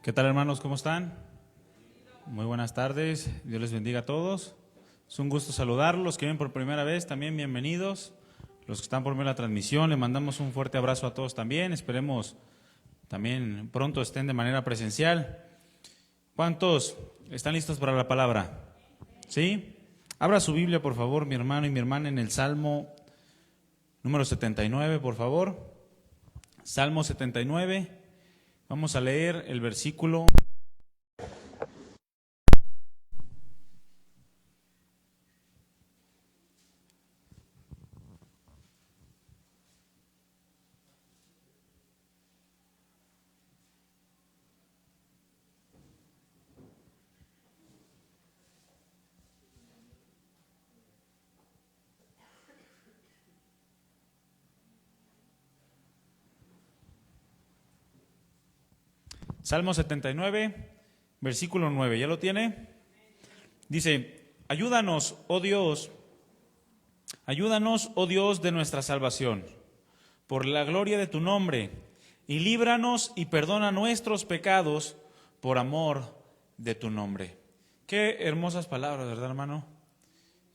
¿Qué tal, hermanos? ¿Cómo están? Muy buenas tardes. Dios les bendiga a todos. Es un gusto saludarlos. Los que vienen por primera vez, también bienvenidos. Los que están por medio de la transmisión, les mandamos un fuerte abrazo a todos también. Esperemos también pronto estén de manera presencial. ¿Cuántos están listos para la palabra? ¿Sí? Abra su Biblia, por favor, mi hermano y mi hermana, en el Salmo número 79, por favor. Salmo 79. Vamos a leer el versículo. Salmo 79, versículo 9. ¿Ya lo tiene? Dice: ayúdanos, oh Dios de nuestra salvación, por la gloria de tu nombre, y líbranos y perdona nuestros pecados por amor de tu nombre. Qué hermosas palabras, ¿verdad, hermano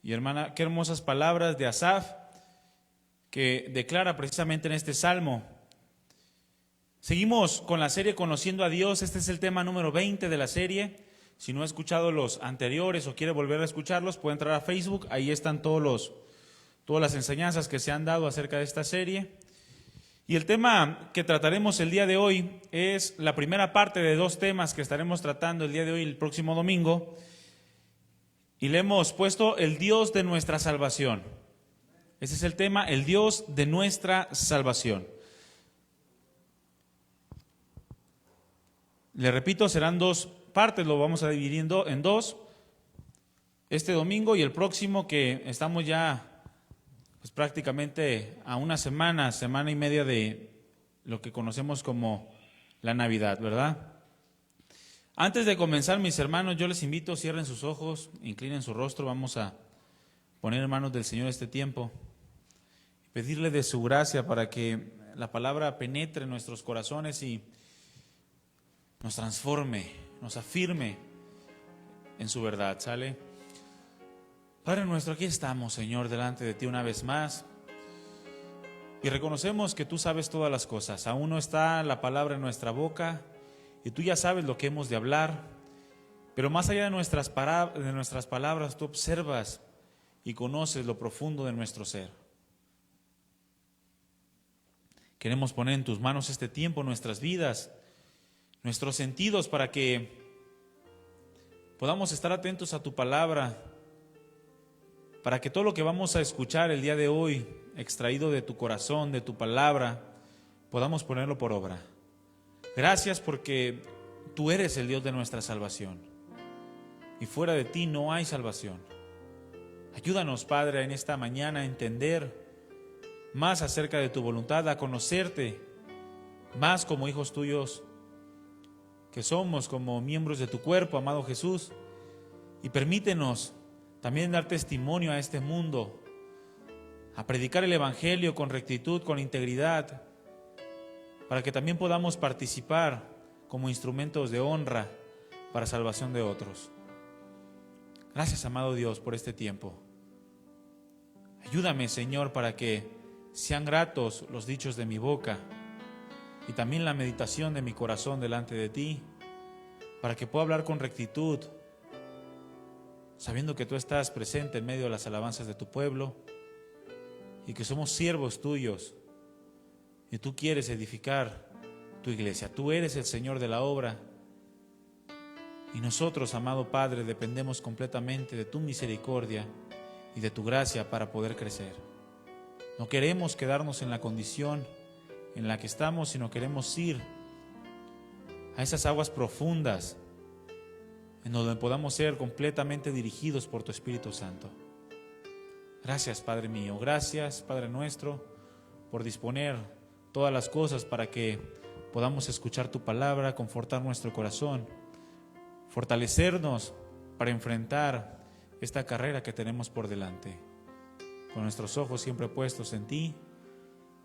y hermana? Qué hermosas palabras de Asaf, que declara precisamente en este salmo. Seguimos con la serie Conociendo a Dios. Este es el tema número 20 de la serie. Si no ha escuchado los anteriores o quiere volver a escucharlos, puede entrar a Facebook. Ahí están todas las enseñanzas que se han dado acerca de esta serie. Y el tema que trataremos el día de hoy es la primera parte de dos temas que estaremos tratando el día de hoy y el próximo domingo. Y le hemos puesto el Dios de nuestra salvación. Ese es el tema, el Dios de nuestra salvación. Le repito, serán dos partes, lo vamos a dividir en dos. Este domingo y el próximo, que estamos ya pues prácticamente a una semana y media de lo que conocemos como la Navidad, ¿verdad? Antes de comenzar, mis hermanos, yo les invito, cierren sus ojos, inclinen su rostro. Vamos a poner en manos del Señor este tiempo y pedirle de su gracia para que la palabra penetre en nuestros corazones y nos transforme, nos afirme en su verdad, ¿sale? Padre nuestro, aquí estamos, Señor, delante de ti una vez más, y reconocemos que tú sabes todas las cosas. Aún no está la palabra en nuestra boca, y tú ya sabes lo que hemos de hablar, pero más allá de nuestras palabras, tú observas y conoces lo profundo de nuestro ser. Queremos poner en tus manos este tiempo, nuestras vidas, nuestros sentidos, para que podamos estar atentos a tu palabra, para que todo lo que vamos a escuchar el día de hoy, extraído de tu corazón, de tu palabra, podamos ponerlo por obra. Gracias porque tú eres el Dios de nuestra salvación, y fuera de ti no hay salvación. Ayúdanos, Padre, en esta mañana a entender más acerca de tu voluntad, a conocerte más como hijos tuyos que somos, como miembros de tu cuerpo, amado Jesús, y permítenos también dar testimonio a este mundo, a predicar el Evangelio con rectitud, con integridad, para que también podamos participar como instrumentos de honra para salvación de otros. Gracias, amado Dios, por este tiempo. Ayúdame, Señor, para que sean gratos los dichos de mi boca y también la meditación de mi corazón delante de ti, para que pueda hablar con rectitud, sabiendo que tú estás presente en medio de las alabanzas de tu pueblo y que somos siervos tuyos y tú quieres edificar tu iglesia. Tú eres el Señor de la obra y nosotros, amado Padre, dependemos completamente de tu misericordia y de tu gracia para poder crecer. No queremos quedarnos en la condición en la que estamos, sino queremos ir a esas aguas profundas en donde podamos ser completamente dirigidos por tu Espíritu Santo. Gracias, Padre mío, gracias, Padre nuestro, por disponer todas las cosas para que podamos escuchar tu palabra, confortar nuestro corazón, fortalecernos para enfrentar esta carrera que tenemos por delante, con nuestros ojos siempre puestos en ti,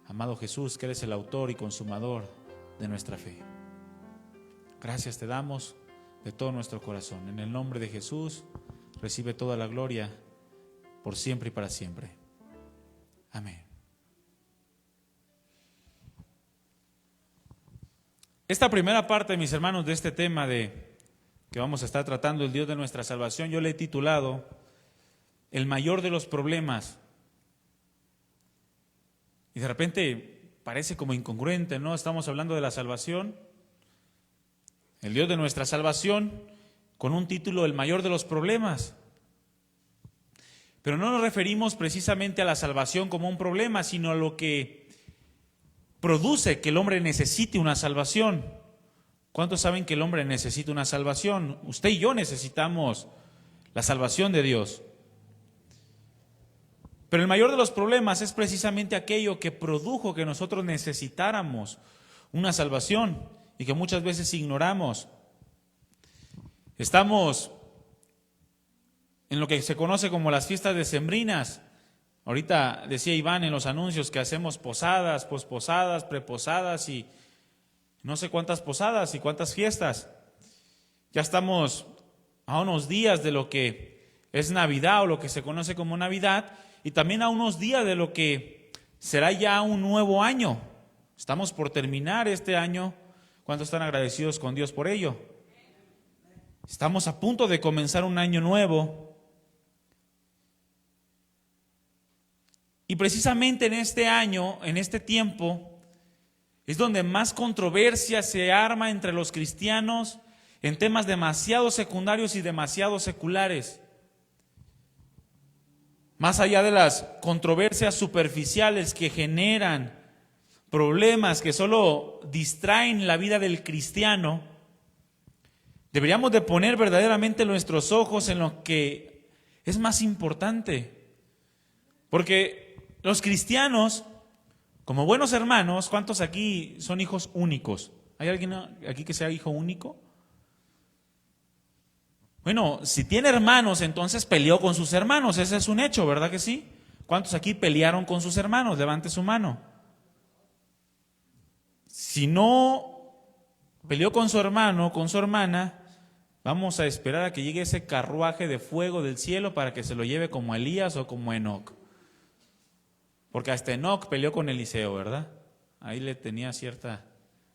amado Jesús, que eres el autor y consumador de nuestra fe. gracias te damos de todo nuestro corazón. En el nombre de Jesús, recibe toda la gloria por siempre y para siempre. Amén. Esta primera parte, mis hermanos, de este tema que vamos a estar tratando, el Dios de nuestra salvación, yo le he titulado El mayor de los problemas. Y de repente parece como incongruente, ¿no? Estamos hablando de la salvación, el Dios de nuestra salvación, con un título, El mayor de los problemas. Pero no nos referimos precisamente a la salvación como un problema, sino a lo que produce que el hombre necesite una salvación. ¿Cuántos saben que el hombre necesita una salvación? Usted y yo necesitamos la salvación de Dios. Pero el mayor de los problemas es precisamente aquello que produjo que nosotros necesitáramos una salvación y que muchas veces ignoramos. Estamos en lo que se conoce como las fiestas decembrinas. Ahorita decía Iván en los anuncios que hacemos posadas, posposadas, preposadas y no sé cuántas posadas y cuántas fiestas. Ya estamos a unos días de lo que es Navidad o lo que se conoce como Navidad y también a unos días de lo que será ya un nuevo año. Estamos por terminar este año. ¿Cuántos están agradecidos con Dios por ello? Estamos a punto de comenzar un año nuevo. Y precisamente en este año, en este tiempo, es donde más controversia se arma entre los cristianos en temas demasiado secundarios y demasiado seculares. Más allá de las controversias superficiales que generan problemas que solo distraen la vida del cristiano, deberíamos de poner verdaderamente nuestros ojos en lo que es más importante. Porque los cristianos, como buenos hermanos, ¿cuántos aquí son hijos únicos? ¿Hay alguien aquí que sea hijo único? Bueno, si tiene hermanos, entonces peleó con sus hermanos, ese es un hecho, ¿verdad que sí? ¿Cuántos aquí pelearon con sus hermanos? Levante su mano. Si no peleó con su hermano, con su hermana, vamos a esperar a que llegue ese carruaje de fuego del cielo para que se lo lleve como Elías o como Enoc. Porque hasta Enoc peleó con Eliseo, ¿verdad? Ahí le tenía cierta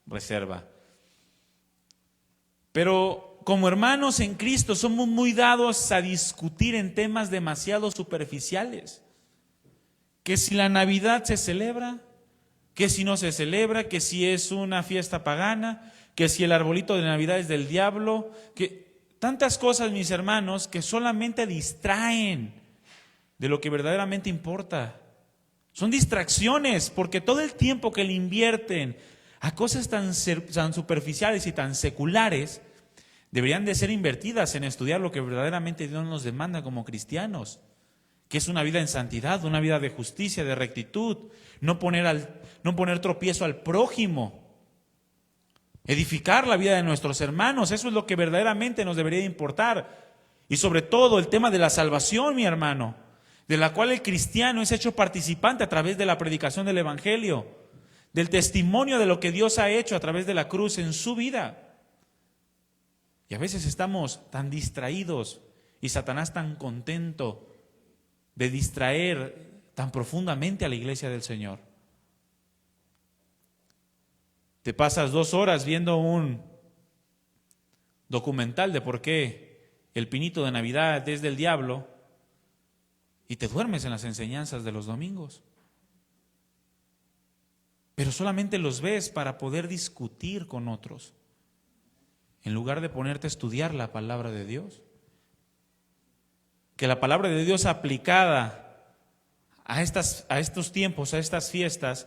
reserva. Pero como hermanos en Cristo somos muy dados a discutir en temas demasiado superficiales. Que si la Navidad se celebra, que si no se celebra, que si es una fiesta pagana, que si el arbolito de Navidad es del diablo, que tantas cosas, mis hermanos, que solamente distraen de lo que verdaderamente importa. Son distracciones, porque todo el tiempo que le invierten a cosas tan superficiales y tan seculares, deberían de ser invertidas en estudiar lo que verdaderamente Dios nos demanda como cristianos, que es una vida en santidad, una vida de justicia, de rectitud, no poner tropiezo al prójimo, edificar la vida de nuestros hermanos. Eso es lo que verdaderamente nos debería importar. Y sobre todo el tema de la salvación, mi hermano, de la cual el cristiano es hecho participante a través de la predicación del Evangelio, del testimonio de lo que Dios ha hecho a través de la cruz en su vida. Y a veces estamos tan distraídos y Satanás tan contento de distraer tan profundamente a la iglesia del Señor. Te pasas 2 horas viendo un documental de por qué el pinito de Navidad es del diablo y te duermes en las enseñanzas de los domingos. Pero solamente los ves para poder discutir con otros, en lugar de ponerte a estudiar la palabra de Dios. Que la palabra de Dios aplicada a estos tiempos, a estas fiestas,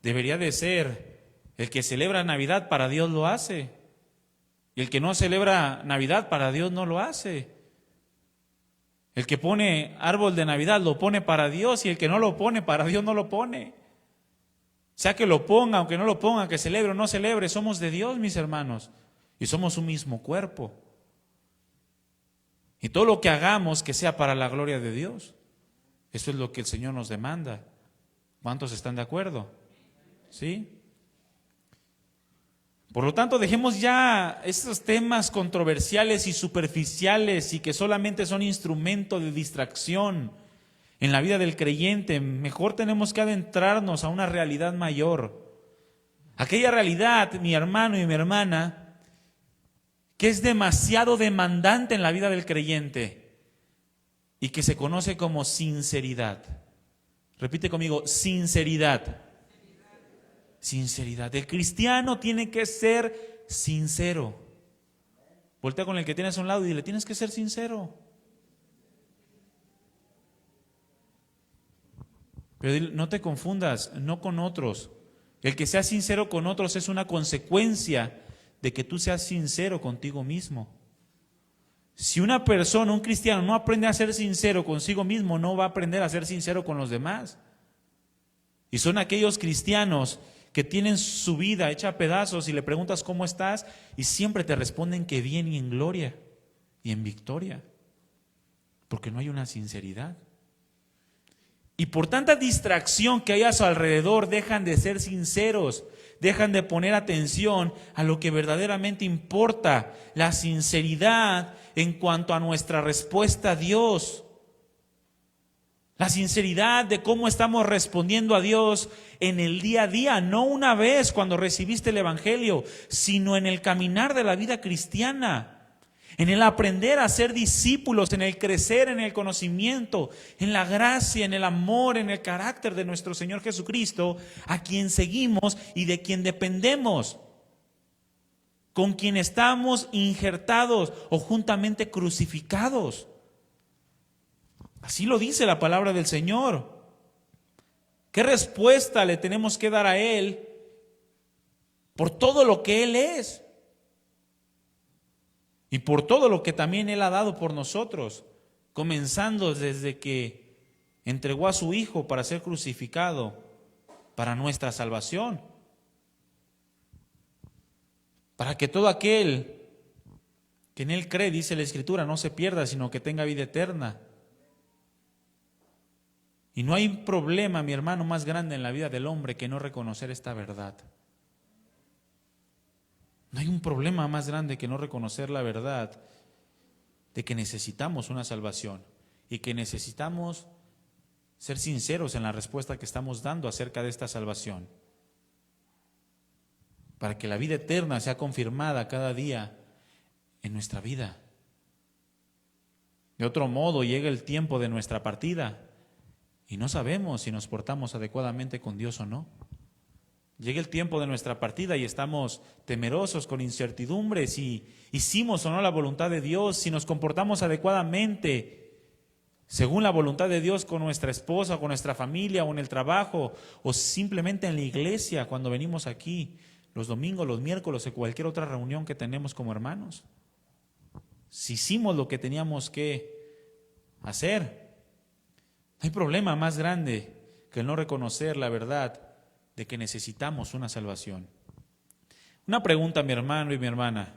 debería de ser: el que celebra Navidad para Dios lo hace, y el que no celebra Navidad para Dios no lo hace. El que pone árbol de Navidad lo pone para Dios, y el que no lo pone para Dios no lo pone. Sea que lo ponga, aunque no lo ponga, que celebre o no celebre, somos de Dios, mis hermanos, y somos un mismo cuerpo. Y todo lo que hagamos que sea para la gloria de Dios. Eso es lo que el Señor nos demanda. ¿Cuántos están de acuerdo? ¿Sí? Por lo tanto, dejemos ya estos temas controversiales y superficiales y que solamente son instrumento de distracción en la vida del creyente. Mejor tenemos que adentrarnos a una realidad mayor. Aquella realidad, mi hermano y mi hermana, que es demasiado demandante en la vida del creyente y que se conoce como sinceridad. Repite conmigo, sinceridad. Sinceridad. El cristiano tiene que ser sincero. Voltea con el que tienes a un lado y dile, tienes que ser sincero. Pero dile, no te confundas, no con otros. El que sea sincero con otros es una consecuencia de que tú seas sincero contigo mismo. Si una persona, un cristiano, no aprende a ser sincero consigo mismo, no va a aprender a ser sincero con los demás. Y son aquellos cristianos que tienen su vida hecha a pedazos y le preguntas cómo estás y siempre te responden que bien y en gloria y en victoria, porque no hay una sinceridad. Y por tanta distracción que hay a su alrededor, dejan de ser sinceros, dejan de poner atención a lo que verdaderamente importa, la sinceridad en cuanto a nuestra respuesta a Dios. La sinceridad de cómo estamos respondiendo a Dios en el día a día, no una vez cuando recibiste el Evangelio, sino en el caminar de la vida cristiana, en el aprender a ser discípulos, en el crecer en el conocimiento, en la gracia, en el amor, en el carácter de nuestro Señor Jesucristo, a quien seguimos y de quien dependemos, con quien estamos injertados o juntamente crucificados. Así lo dice la palabra del Señor. ¿Qué respuesta le tenemos que dar a Él por todo lo que Él es? Y por todo lo que también Él ha dado por nosotros, comenzando desde que entregó a su Hijo para ser crucificado para nuestra salvación. Para que todo aquel que en Él cree, dice la Escritura, no se pierda, sino que tenga vida eterna. Y no hay problema, mi hermano, más grande en la vida del hombre que no reconocer esta verdad. No hay un problema más grande que no reconocer la verdad de que necesitamos una salvación y que necesitamos ser sinceros en la respuesta que estamos dando acerca de esta salvación, para que la vida eterna sea confirmada cada día en nuestra vida. De otro modo, llega el tiempo de nuestra partida y no sabemos si nos portamos adecuadamente con Dios o no. Llega el tiempo de nuestra partida y estamos temerosos, con incertidumbre, si hicimos o no la voluntad de Dios, si nos comportamos adecuadamente según la voluntad de Dios con nuestra esposa, con nuestra familia o en el trabajo o simplemente en la iglesia cuando venimos aquí los domingos, los miércoles o cualquier otra reunión que tenemos como hermanos. Si hicimos lo que teníamos que hacer. No hay problema más grande que el no reconocer la verdad de que necesitamos una salvación. Una pregunta, mi hermano y mi hermana.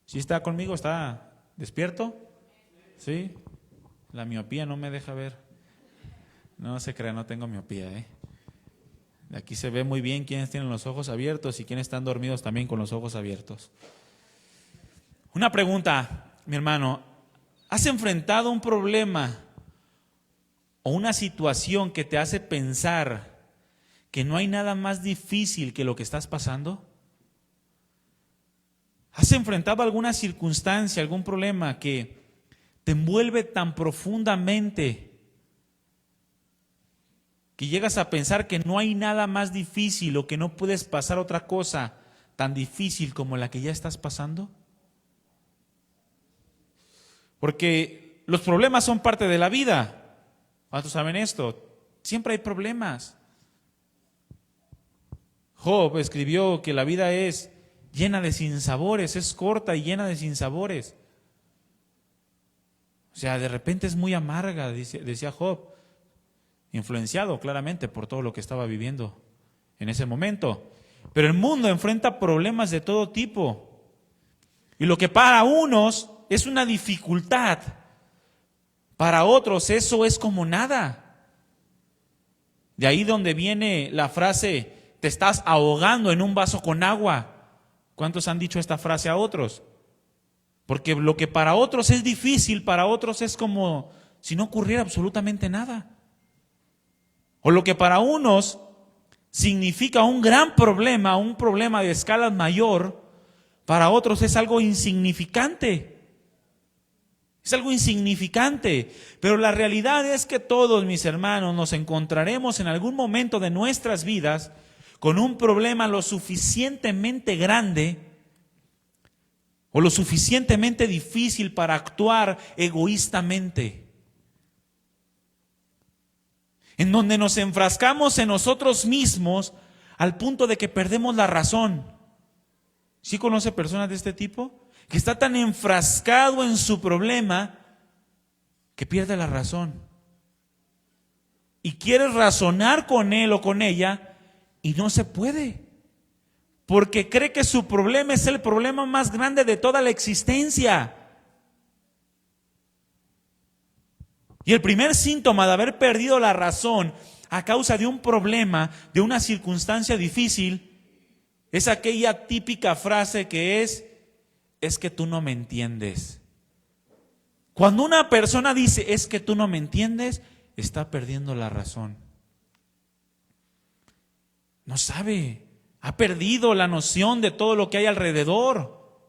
¿Sí está conmigo? ¿Está despierto? ¿Sí? La miopía no me deja ver. No se crea, no tengo miopía, Aquí se ve muy bien quiénes tienen los ojos abiertos y quiénes están dormidos también con los ojos abiertos. Una pregunta, mi hermano. ¿Has enfrentado un problema o una situación que te hace pensar que no hay nada más difícil que lo que estás pasando? ¿Has enfrentado alguna circunstancia, algún problema que te envuelve tan profundamente que llegas a pensar que no hay nada más difícil o que no puedes pasar otra cosa tan difícil como la que ya estás pasando? Porque los problemas son parte de la vida. ¿Cuántos saben esto? Siempre hay problemas. Job escribió que la vida es llena de sinsabores, es corta y llena de sinsabores. O sea, de repente es muy amarga, decía Job, influenciado claramente por todo lo que estaba viviendo en ese momento. Pero el mundo enfrenta problemas de todo tipo. Y lo que para unos es una dificultad, para otros eso es como nada. De ahí donde viene la frase, te estás ahogando en un vaso con agua. ¿Cuántos han dicho esta frase a otros? Porque lo que para otros es difícil, para otros es como si no ocurriera absolutamente nada. O lo que para unos significa un gran problema, un problema de escala mayor, para otros es algo insignificante. Es algo insignificante. Pero la realidad es que todos, mis hermanos, nos encontraremos en algún momento de nuestras vidas con un problema lo suficientemente grande o lo suficientemente difícil para actuar egoístamente, en donde nos enfrascamos en nosotros mismos al punto de que perdemos la razón. ¿Sí conoce personas de este tipo? Que está tan enfrascado en su problema que pierde la razón. Y quiere razonar con él o con ella y no se puede. Porque cree que su problema es el problema más grande de toda la existencia. Y el primer síntoma de haber perdido la razón a causa de un problema, de una circunstancia difícil, es aquella típica frase que es que tú no me entiendes. Cuando una persona dice, es que tú no me entiendes, está perdiendo la razón. No sabe, ha perdido la noción de todo lo que hay alrededor.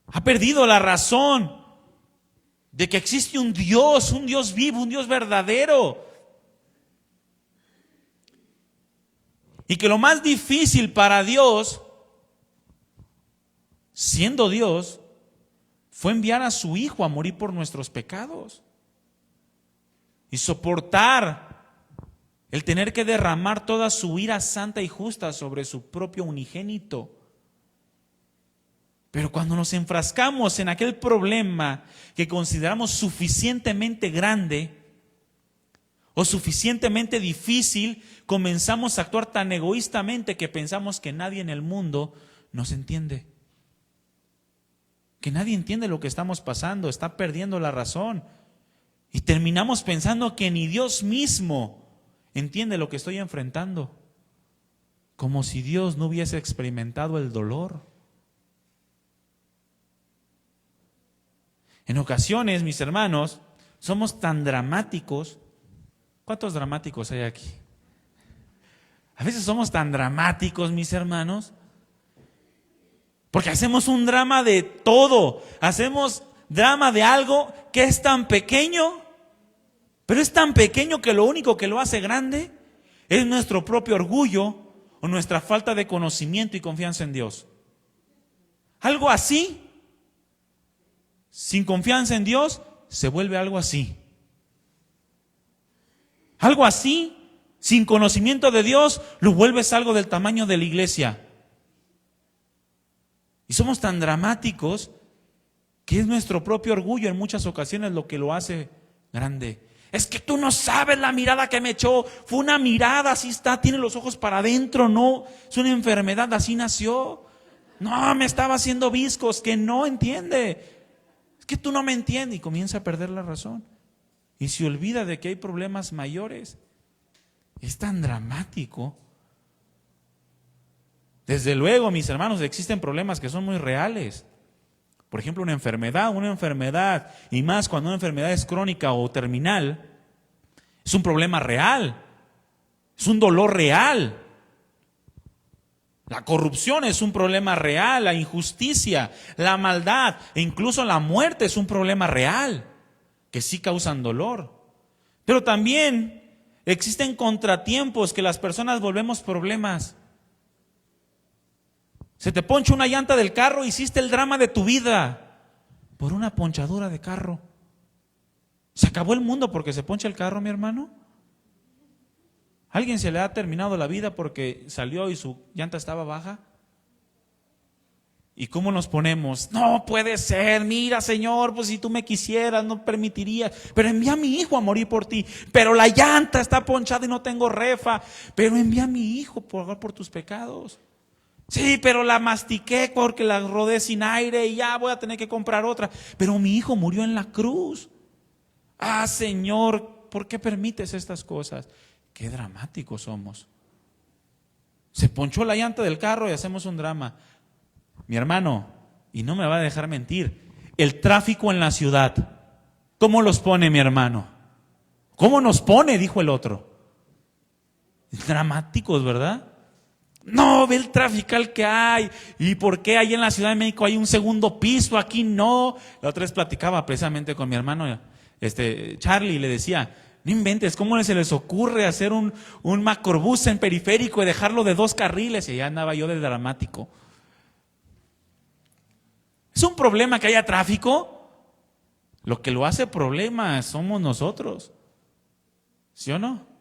Ha perdido la razón de que existe un Dios vivo, un Dios verdadero. Y que lo más difícil para Dios, siendo Dios, fue enviar a su Hijo a morir por nuestros pecados. Y soportar el tener que derramar toda su ira santa y justa sobre su propio unigénito. Pero cuando nos enfrascamos en aquel problema que consideramos suficientemente grande o suficientemente difícil, comenzamos a actuar tan egoístamente que pensamos que nadie en el mundo nos entiende. Que nadie entiende lo que estamos pasando, está perdiendo la razón. Y terminamos pensando que ni Dios mismo entiende lo que estoy enfrentando. Como si Dios no hubiese experimentado el dolor. En ocasiones, mis hermanos, somos tan dramáticos. ¿Cuántos dramáticos hay aquí? A veces somos tan dramáticos, mis hermanos, porque hacemos un drama de todo. Hacemos drama de algo que es tan pequeño, pero es tan pequeño que lo único que lo hace grande es nuestro propio orgullo o nuestra falta de conocimiento y confianza en Dios. Algo así, sin confianza en Dios, se vuelve algo así. Algo así, sin conocimiento de Dios, lo vuelves algo del tamaño de la iglesia. Y somos tan dramáticos que es nuestro propio orgullo en muchas ocasiones lo que lo hace grande. Es que tú no sabes la mirada que me echó. Fue una mirada, así está, tiene los ojos para adentro, no. Es una enfermedad, así nació. No, me estaba haciendo viscos, que no entiende. Es que tú no me entiendes y comienza a perder la razón. Y se olvida de que hay problemas mayores. Es tan dramático. Desde luego, mis hermanos, existen problemas que son muy reales. Por ejemplo, una enfermedad, y más cuando una enfermedad es crónica o terminal, es un problema real, es un dolor real. La corrupción es un problema real, la injusticia, la maldad e incluso la muerte es un problema real, que sí causan dolor. Pero también existen contratiempos que las personas volvemos problemas. Se te poncha una llanta del carro, hiciste el drama de tu vida por una ponchadura de carro. ¿Se acabó el mundo porque se poncha el carro, mi hermano? ¿Alguien se le ha terminado la vida porque salió y su llanta estaba baja? ¿Y cómo nos ponemos? No puede ser, mira Señor, pues si tú me quisieras no permitirías, pero envía a mi hijo a morir por ti, pero la llanta está ponchada y no tengo refa, pero envía a mi hijo por tus pecados. Sí, pero la mastiqué porque la rodé sin aire y ya voy a tener que comprar otra. Pero mi hijo murió en la cruz. Ah, Señor, ¿por qué permites estas cosas? Qué dramáticos somos. Se ponchó la llanta del carro y hacemos un drama. Mi hermano, y no me va a dejar mentir, el tráfico en la ciudad, ¿cómo los pone mi hermano? ¿Cómo nos pone? Dijo el otro. Dramáticos, ¿verdad? No, ve el trafical que hay. ¿Y por qué ahí en la Ciudad de México hay un segundo piso? Aquí no. La otra vez platicaba precisamente con mi hermano, Charlie, y le decía, no inventes, ¿cómo se les ocurre hacer un macrobús en periférico y dejarlo de 2 carriles? Y ya andaba yo de dramático. ¿Es un problema que haya tráfico? Lo que lo hace problema somos nosotros. ¿Sí o no?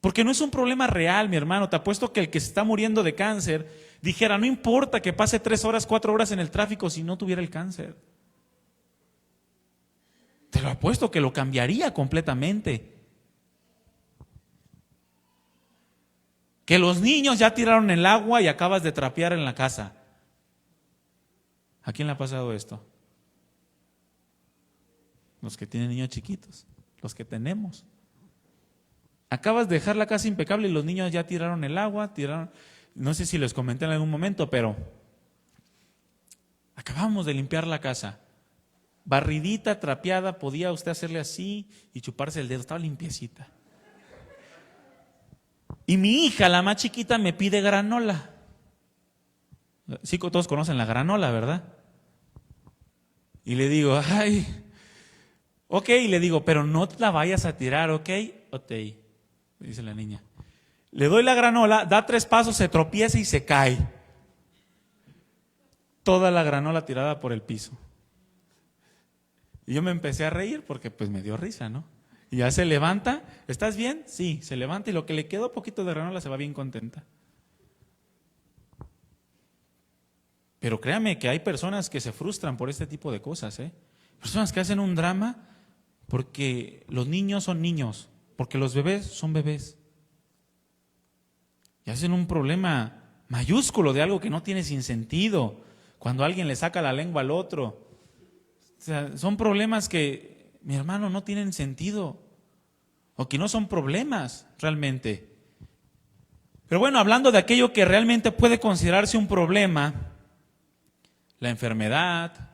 Porque no es un problema real, mi hermano. Te apuesto que el que se está muriendo de cáncer dijera, no importa que pase 3 horas, 4 horas en el tráfico si no tuviera el cáncer. Te lo apuesto que lo cambiaría completamente. Que los niños ya tiraron el agua y acabas de trapear en la casa. ¿A quién le ha pasado esto? Los que tienen niños chiquitos, los que tenemos. Acabas de dejar la casa impecable y los niños ya tiraron el agua, no sé si les comenté en algún momento, pero acabamos de limpiar la casa. Barridita, trapeada, podía usted hacerle así y chuparse el dedo, estaba limpiecita. Y mi hija, la más chiquita, me pide granola. Sí, todos conocen la granola, ¿verdad? Y le digo, ok, le digo, pero no te la vayas a tirar, ¿ok? Dice la niña. Le doy la granola, da 3 pasos, se tropieza y se cae. Toda la granola tirada por el piso. Y yo me empecé a reír porque pues me dio risa, ¿no? Y ya se levanta, ¿estás bien? Sí, se levanta y lo que le quedó poquito de granola se va bien contenta. Pero créame que hay personas que se frustran por este tipo de cosas, ¿eh? Personas que hacen un drama porque los niños son niños. Porque los bebés son bebés. Y hacen un problema mayúsculo de algo que no tiene sin sentido. Cuando alguien le saca la lengua al otro. O sea, son problemas que, mi hermano, no tienen sentido. O que no son problemas realmente. Pero bueno, hablando de aquello que realmente puede considerarse un problema, la enfermedad,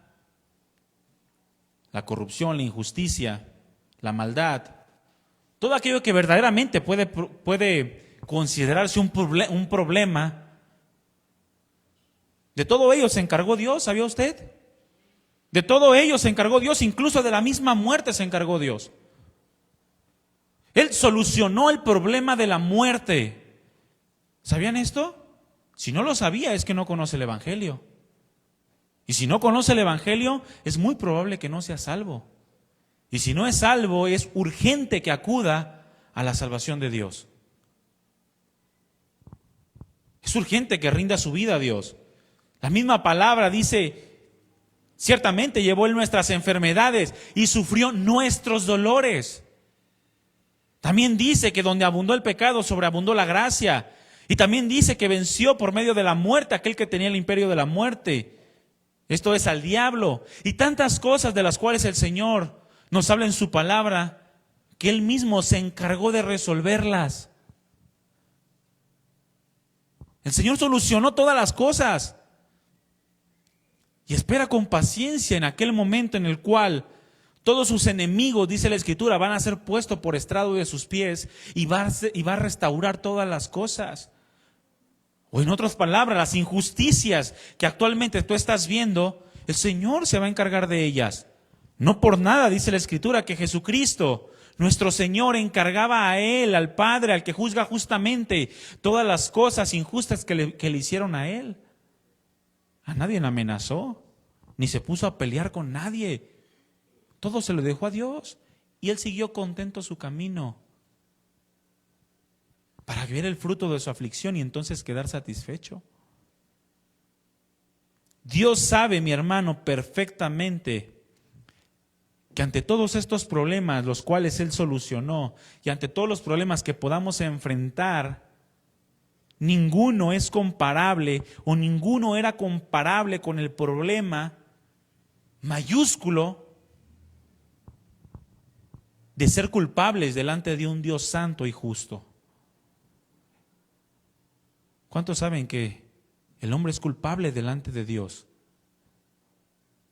la corrupción, la injusticia, la maldad, todo aquello que verdaderamente puede considerarse un problema, de todo ello se encargó Dios, ¿sabía usted? De todo ello se encargó Dios, incluso de la misma muerte se encargó Dios. Él solucionó el problema de la muerte. ¿Sabían esto? Si no lo sabía es que no conoce el Evangelio. Y si no conoce el Evangelio, es muy probable que no sea salvo. Y si no es salvo, es urgente que acuda a la salvación de Dios. Es urgente que rinda su vida a Dios. La misma palabra dice, ciertamente llevó Él nuestras enfermedades y sufrió nuestros dolores. También dice que donde abundó el pecado, sobreabundó la gracia. Y también dice que venció por medio de la muerte aquel que tenía el imperio de la muerte. Esto es al diablo. Y tantas cosas de las cuales el Señor nos habla en su palabra, que Él mismo se encargó de resolverlas. El Señor solucionó todas las cosas. Y espera con paciencia en aquel momento en el cual todos sus enemigos, dice la Escritura, van a ser puestos por estrado de sus pies y va a restaurar todas las cosas. O en otras palabras, las injusticias que actualmente tú estás viendo, el Señor se va a encargar de ellas. No por nada dice la Escritura que Jesucristo, nuestro Señor, encargaba a Él, al Padre, al que juzga justamente, todas las cosas injustas que le hicieron a Él. A nadie le amenazó, ni se puso a pelear con nadie. Todo se lo dejó a Dios y Él siguió contento su camino para ver el fruto de su aflicción y entonces quedar satisfecho. Dios sabe, mi hermano, perfectamente que ante todos estos problemas, los cuales Él solucionó, y ante todos los problemas que podamos enfrentar, ninguno es comparable o ninguno era comparable con el problema mayúsculo de ser culpables delante de un Dios santo y justo. ¿Cuántos saben que el hombre es culpable delante de Dios?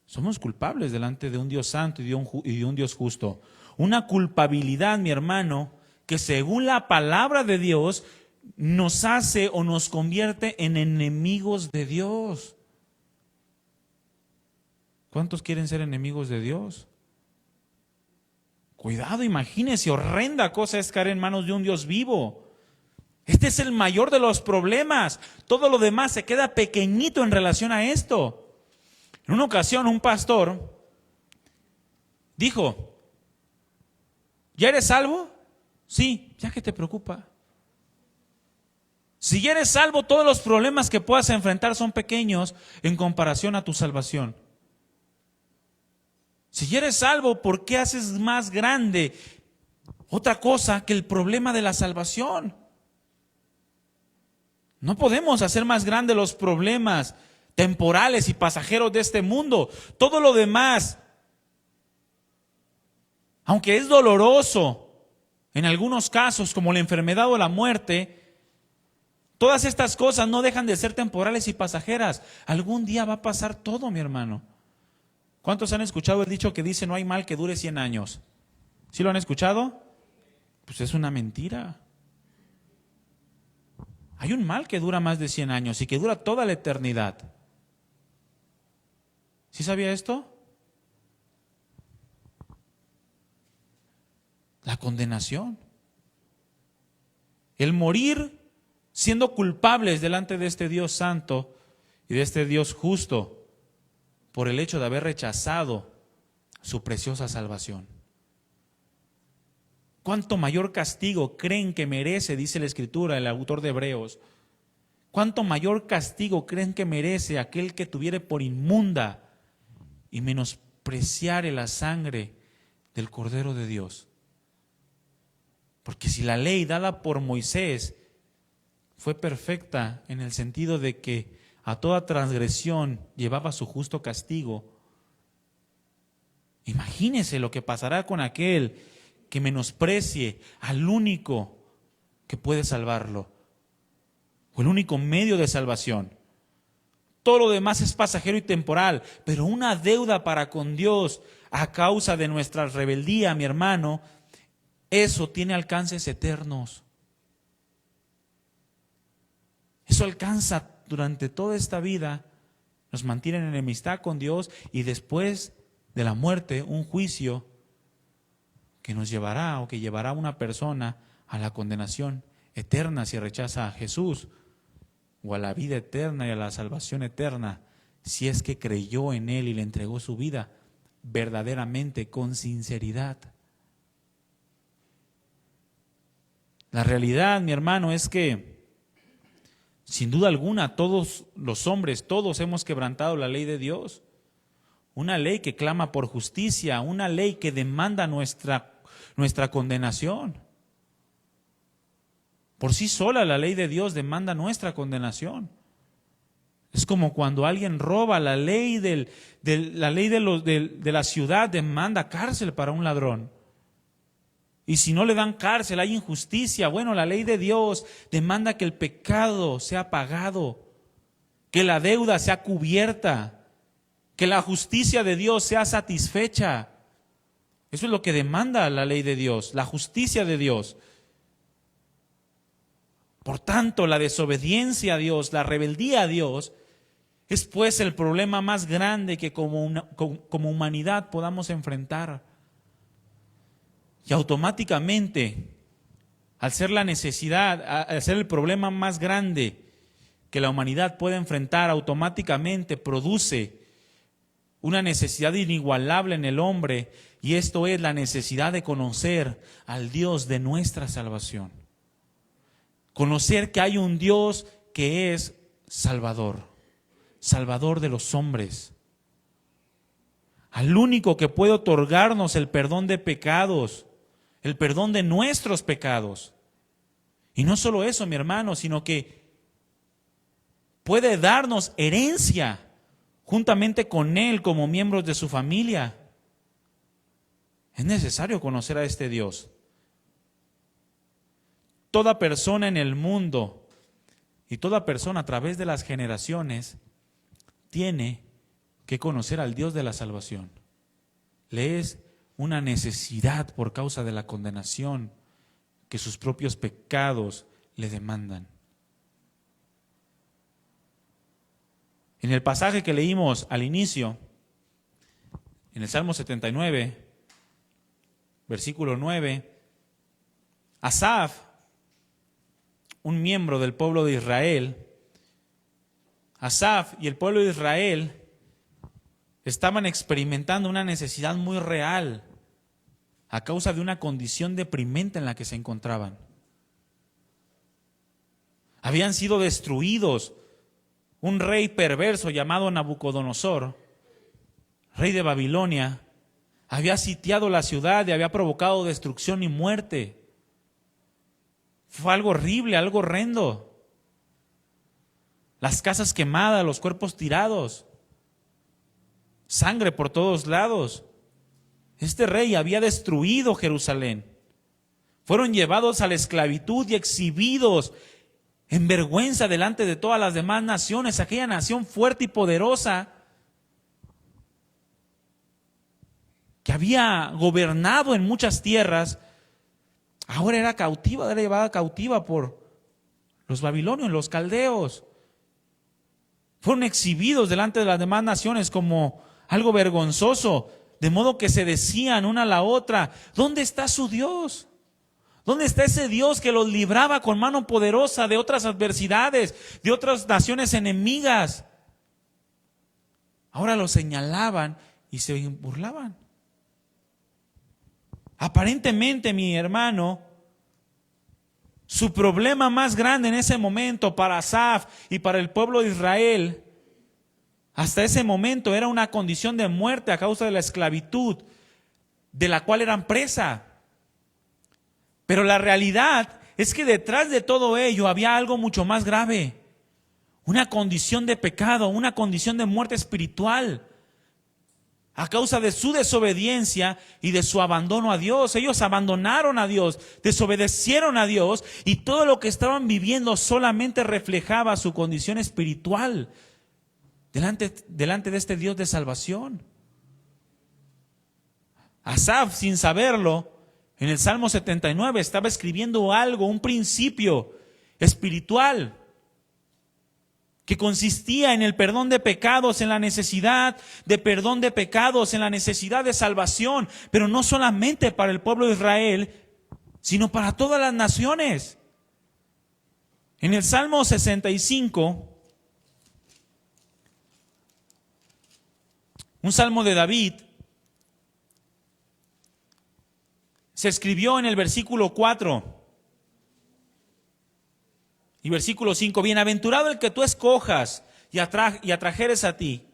Somos culpables delante de un Dios santo y de un Dios justo. Una culpabilidad, mi hermano, que según la palabra de Dios nos hace o nos convierte en enemigos de Dios. ¿Cuántos quieren ser enemigos de Dios? Cuidado, imagínese, horrenda cosa es caer en manos de un Dios vivo. Este es el mayor de los problemas. Todo lo demás se queda pequeñito en relación a esto. En una ocasión un pastor dijo: ¿ya eres salvo? Sí. ¿Ya qué te preocupa? Si ya eres salvo, todos los problemas que puedas enfrentar son pequeños en comparación a tu salvación. Si ya eres salvo, ¿por qué haces más grande otra cosa que el problema de la salvación? No podemos hacer más grandes los problemas temporales y pasajeros de este mundo. Todo lo demás, aunque es doloroso en algunos casos, como la enfermedad o la muerte, todas estas cosas no dejan de ser temporales y pasajeras. Algún día va a pasar todo, mi hermano. ¿Cuántos han escuchado el dicho que dice no hay mal que dure 100 años? ¿Sí lo han escuchado? Pues es una mentira. Hay un mal que dura más de 100 años y que dura toda la eternidad. ¿Sí sabía esto? La condenación. El morir siendo culpables delante de este Dios santo y de este Dios justo por el hecho de haber rechazado su preciosa salvación. ¿Cuánto mayor castigo creen que merece, dice la Escritura, el autor de Hebreos? ¿Cuánto mayor castigo creen que merece aquel que tuviere por inmunda y menospreciare la sangre del Cordero de Dios? Porque si la ley dada por Moisés fue perfecta en el sentido de que a toda transgresión llevaba su justo castigo, imagínese lo que pasará con aquel que menosprecie al único que puede salvarlo, o el único medio de salvación. Todo lo demás es pasajero y temporal, pero una deuda para con Dios a causa de nuestra rebeldía, mi hermano, eso tiene alcances eternos. Eso alcanza durante toda esta vida, nos mantiene en enemistad con Dios y después de la muerte un juicio que nos llevará o que llevará a una persona a la condenación eterna si rechaza a Jesús, o a la vida eterna y a la salvación eterna si es que creyó en Él y le entregó su vida verdaderamente, con sinceridad. La realidad, mi hermano, es que sin duda alguna todos los hombres, todos hemos quebrantado la ley de Dios. Una ley que clama por justicia, una ley que demanda nuestra condenación. Por sí sola la ley de Dios demanda nuestra condenación. Es como cuando alguien roba, la ley de la ciudad demanda cárcel para un ladrón. Y si no le dan cárcel, hay injusticia. Bueno, la ley de Dios demanda que el pecado sea pagado, que la deuda sea cubierta, que la justicia de Dios sea satisfecha. Eso es lo que demanda la ley de Dios, la justicia de Dios. Por tanto, la desobediencia a Dios, la rebeldía a Dios, es pues el problema más grande que como humanidad podamos enfrentar. Y automáticamente, al ser la necesidad, al ser el problema más grande que la humanidad puede enfrentar, automáticamente produce una necesidad inigualable en el hombre, y esto es la necesidad de conocer al Dios de nuestra salvación. Conocer que hay un Dios que es Salvador, Salvador de los hombres. Al único que puede otorgarnos el perdón de pecados, el perdón de nuestros pecados. Y no solo eso, mi hermano, sino que puede darnos herencia juntamente con Él como miembros de su familia. Es necesario conocer a este Dios. Toda persona en el mundo Y toda persona a través de las generaciones tiene que conocer al Dios de la salvación. Le es una necesidad por causa de la condenación que sus propios pecados le demandan. En el pasaje que leímos al inicio, en el Salmo 79, versículo 9, Asaf, un miembro del pueblo de Israel, Asaf y el pueblo de Israel estaban experimentando una necesidad muy real a causa de una condición deprimente en la que se encontraban. Habían sido destruidos. Un rey perverso llamado Nabucodonosor, rey de Babilonia, había sitiado la ciudad y había provocado destrucción y muerte. Fue algo horrible, algo horrendo. Las casas quemadas, los cuerpos tirados, sangre por todos lados. Este rey había destruido Jerusalén. Fueron llevados a la esclavitud y exhibidos en vergüenza delante de todas las demás naciones. Aquella nación fuerte y poderosa que había gobernado en muchas tierras, ahora era cautiva, era llevada cautiva por los babilonios, los caldeos. Fueron exhibidos delante de las demás naciones como algo vergonzoso, de modo que se decían una a la otra: ¿dónde está su Dios? ¿Dónde está ese Dios que los libraba con mano poderosa de otras adversidades, de otras naciones enemigas? Ahora lo señalaban y se burlaban. Aparentemente, mi hermano, su problema más grande en ese momento para Asaf y para el pueblo de Israel, hasta ese momento era una condición de muerte a causa de la esclavitud de la cual eran presa. Pero la realidad es que detrás de todo ello había algo mucho más grave. Una condición de pecado, una condición de muerte espiritual. A causa de su desobediencia y de su abandono a Dios. Ellos abandonaron a Dios, desobedecieron a Dios, y todo lo que estaban viviendo solamente reflejaba su condición espiritual delante de este Dios de salvación. Asaf, sin saberlo, en el Salmo 79 estaba escribiendo algo, un principio espiritual que consistía en el perdón de pecados, en la necesidad de perdón de pecados, en la necesidad de salvación, pero no solamente para el pueblo de Israel, sino para todas las naciones. En el Salmo 65, un salmo de David, se escribió en el versículo 4 y versículo 5: bienaventurado el que tú escojas y atrajeres a ti,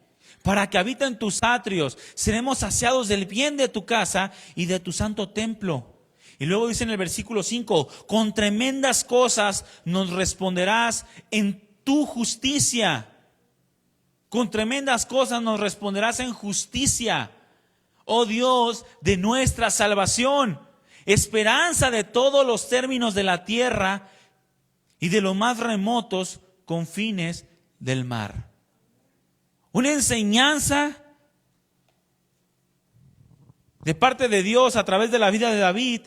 para que habite en tus atrios. Seremos saciados del bien de tu casa y de tu santo templo. Y luego dice en el versículo 5: con tremendas cosas nos responderás en tu justicia. Con tremendas cosas nos responderás en justicia, oh Dios de nuestra salvación, esperanza de todos los términos de la tierra y de los más remotos confines del mar. Una enseñanza de parte de Dios a través de la vida de David,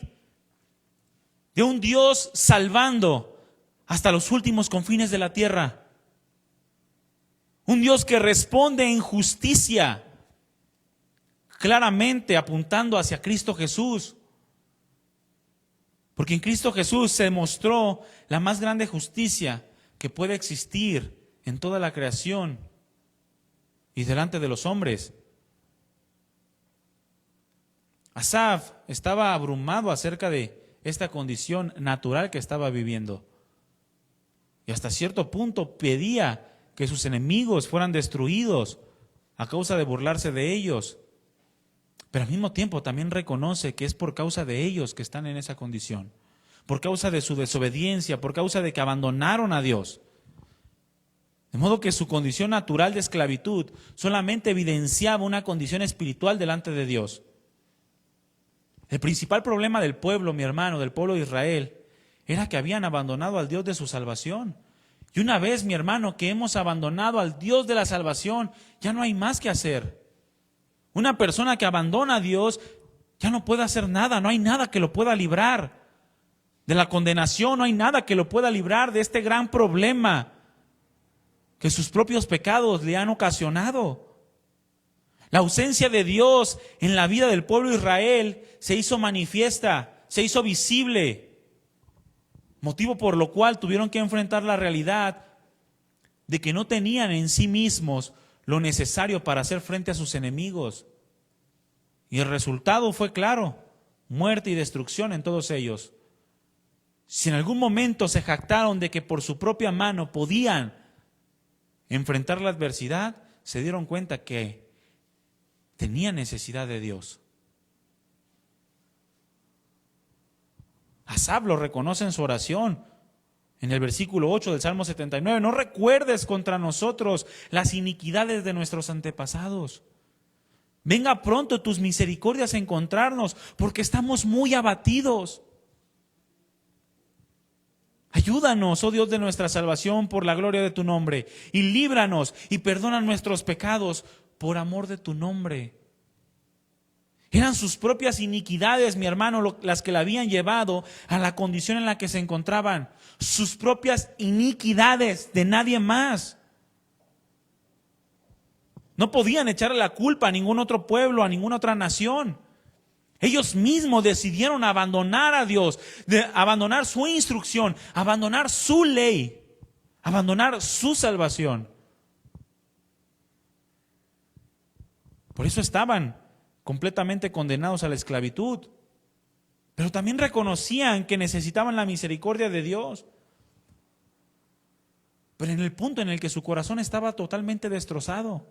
de un Dios salvando hasta los últimos confines de la tierra. Un Dios que responde en justicia, claramente apuntando hacia Cristo Jesús. Porque en Cristo Jesús se mostró la más grande justicia que puede existir en toda la creación y delante de los hombres. Asaf estaba abrumado acerca de esta condición natural que estaba viviendo. Y hasta cierto punto pedía que sus enemigos fueran destruidos a causa de burlarse de ellos. Pero al mismo tiempo también reconoce que es por causa de ellos que están en esa condición. Por causa de su desobediencia, por causa de que abandonaron a Dios. De modo que su condición natural de esclavitud solamente evidenciaba una condición espiritual delante de Dios. El principal problema del pueblo, mi hermano, del pueblo de Israel, era que habían abandonado al Dios de su salvación. Y una vez, mi hermano, que hemos abandonado al Dios de la salvación, ya no hay más que hacer. Una persona que abandona a Dios ya no puede hacer nada, no hay nada que lo pueda librar de la condenación, no hay nada que lo pueda librar de este gran problema que sus propios pecados le han ocasionado. La ausencia de Dios en la vida del pueblo de Israel se hizo manifiesta, se hizo visible. Motivo por lo cual tuvieron que enfrentar la realidad de que no tenían en sí mismos lo necesario para hacer frente a sus enemigos. Y el resultado fue claro, muerte y destrucción en todos ellos. Si en algún momento se jactaron de que por su propia mano podían enfrentar la adversidad, se dieron cuenta que tenían necesidad de Dios. Asaf lo reconoce en su oración, en el versículo 8 del Salmo 79. No recuerdes contra nosotros las iniquidades de nuestros antepasados. Venga pronto tus misericordias a encontrarnos, porque estamos muy abatidos. Ayúdanos, oh Dios de nuestra salvación, por la gloria de tu nombre, y líbranos y perdona nuestros pecados por amor de tu nombre. Eran sus propias iniquidades, mi hermano, las que la habían llevado a la condición en la que se encontraban. Sus propias iniquidades, de nadie más. No podían echarle la culpa a ningún otro pueblo, a ninguna otra nación. Ellos mismos decidieron abandonar a Dios, abandonar su instrucción, abandonar su ley, abandonar su salvación. Por eso estaban completamente condenados a la esclavitud. Pero también reconocían que necesitaban la misericordia de Dios. Pero en el punto en el que su corazón estaba totalmente destrozado.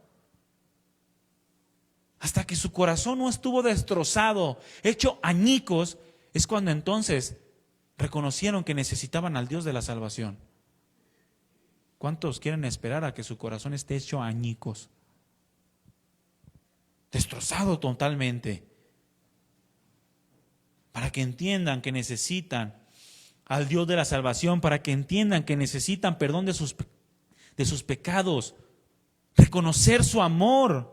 Hasta que su corazón no estuvo destrozado, hecho añicos, es cuando entonces reconocieron que necesitaban al Dios de la salvación. ¿Cuántos quieren esperar a que su corazón esté hecho añicos? Destrozado totalmente, para que entiendan que necesitan al Dios de la salvación, para que entiendan que necesitan perdón de sus pecados, reconocer su amor.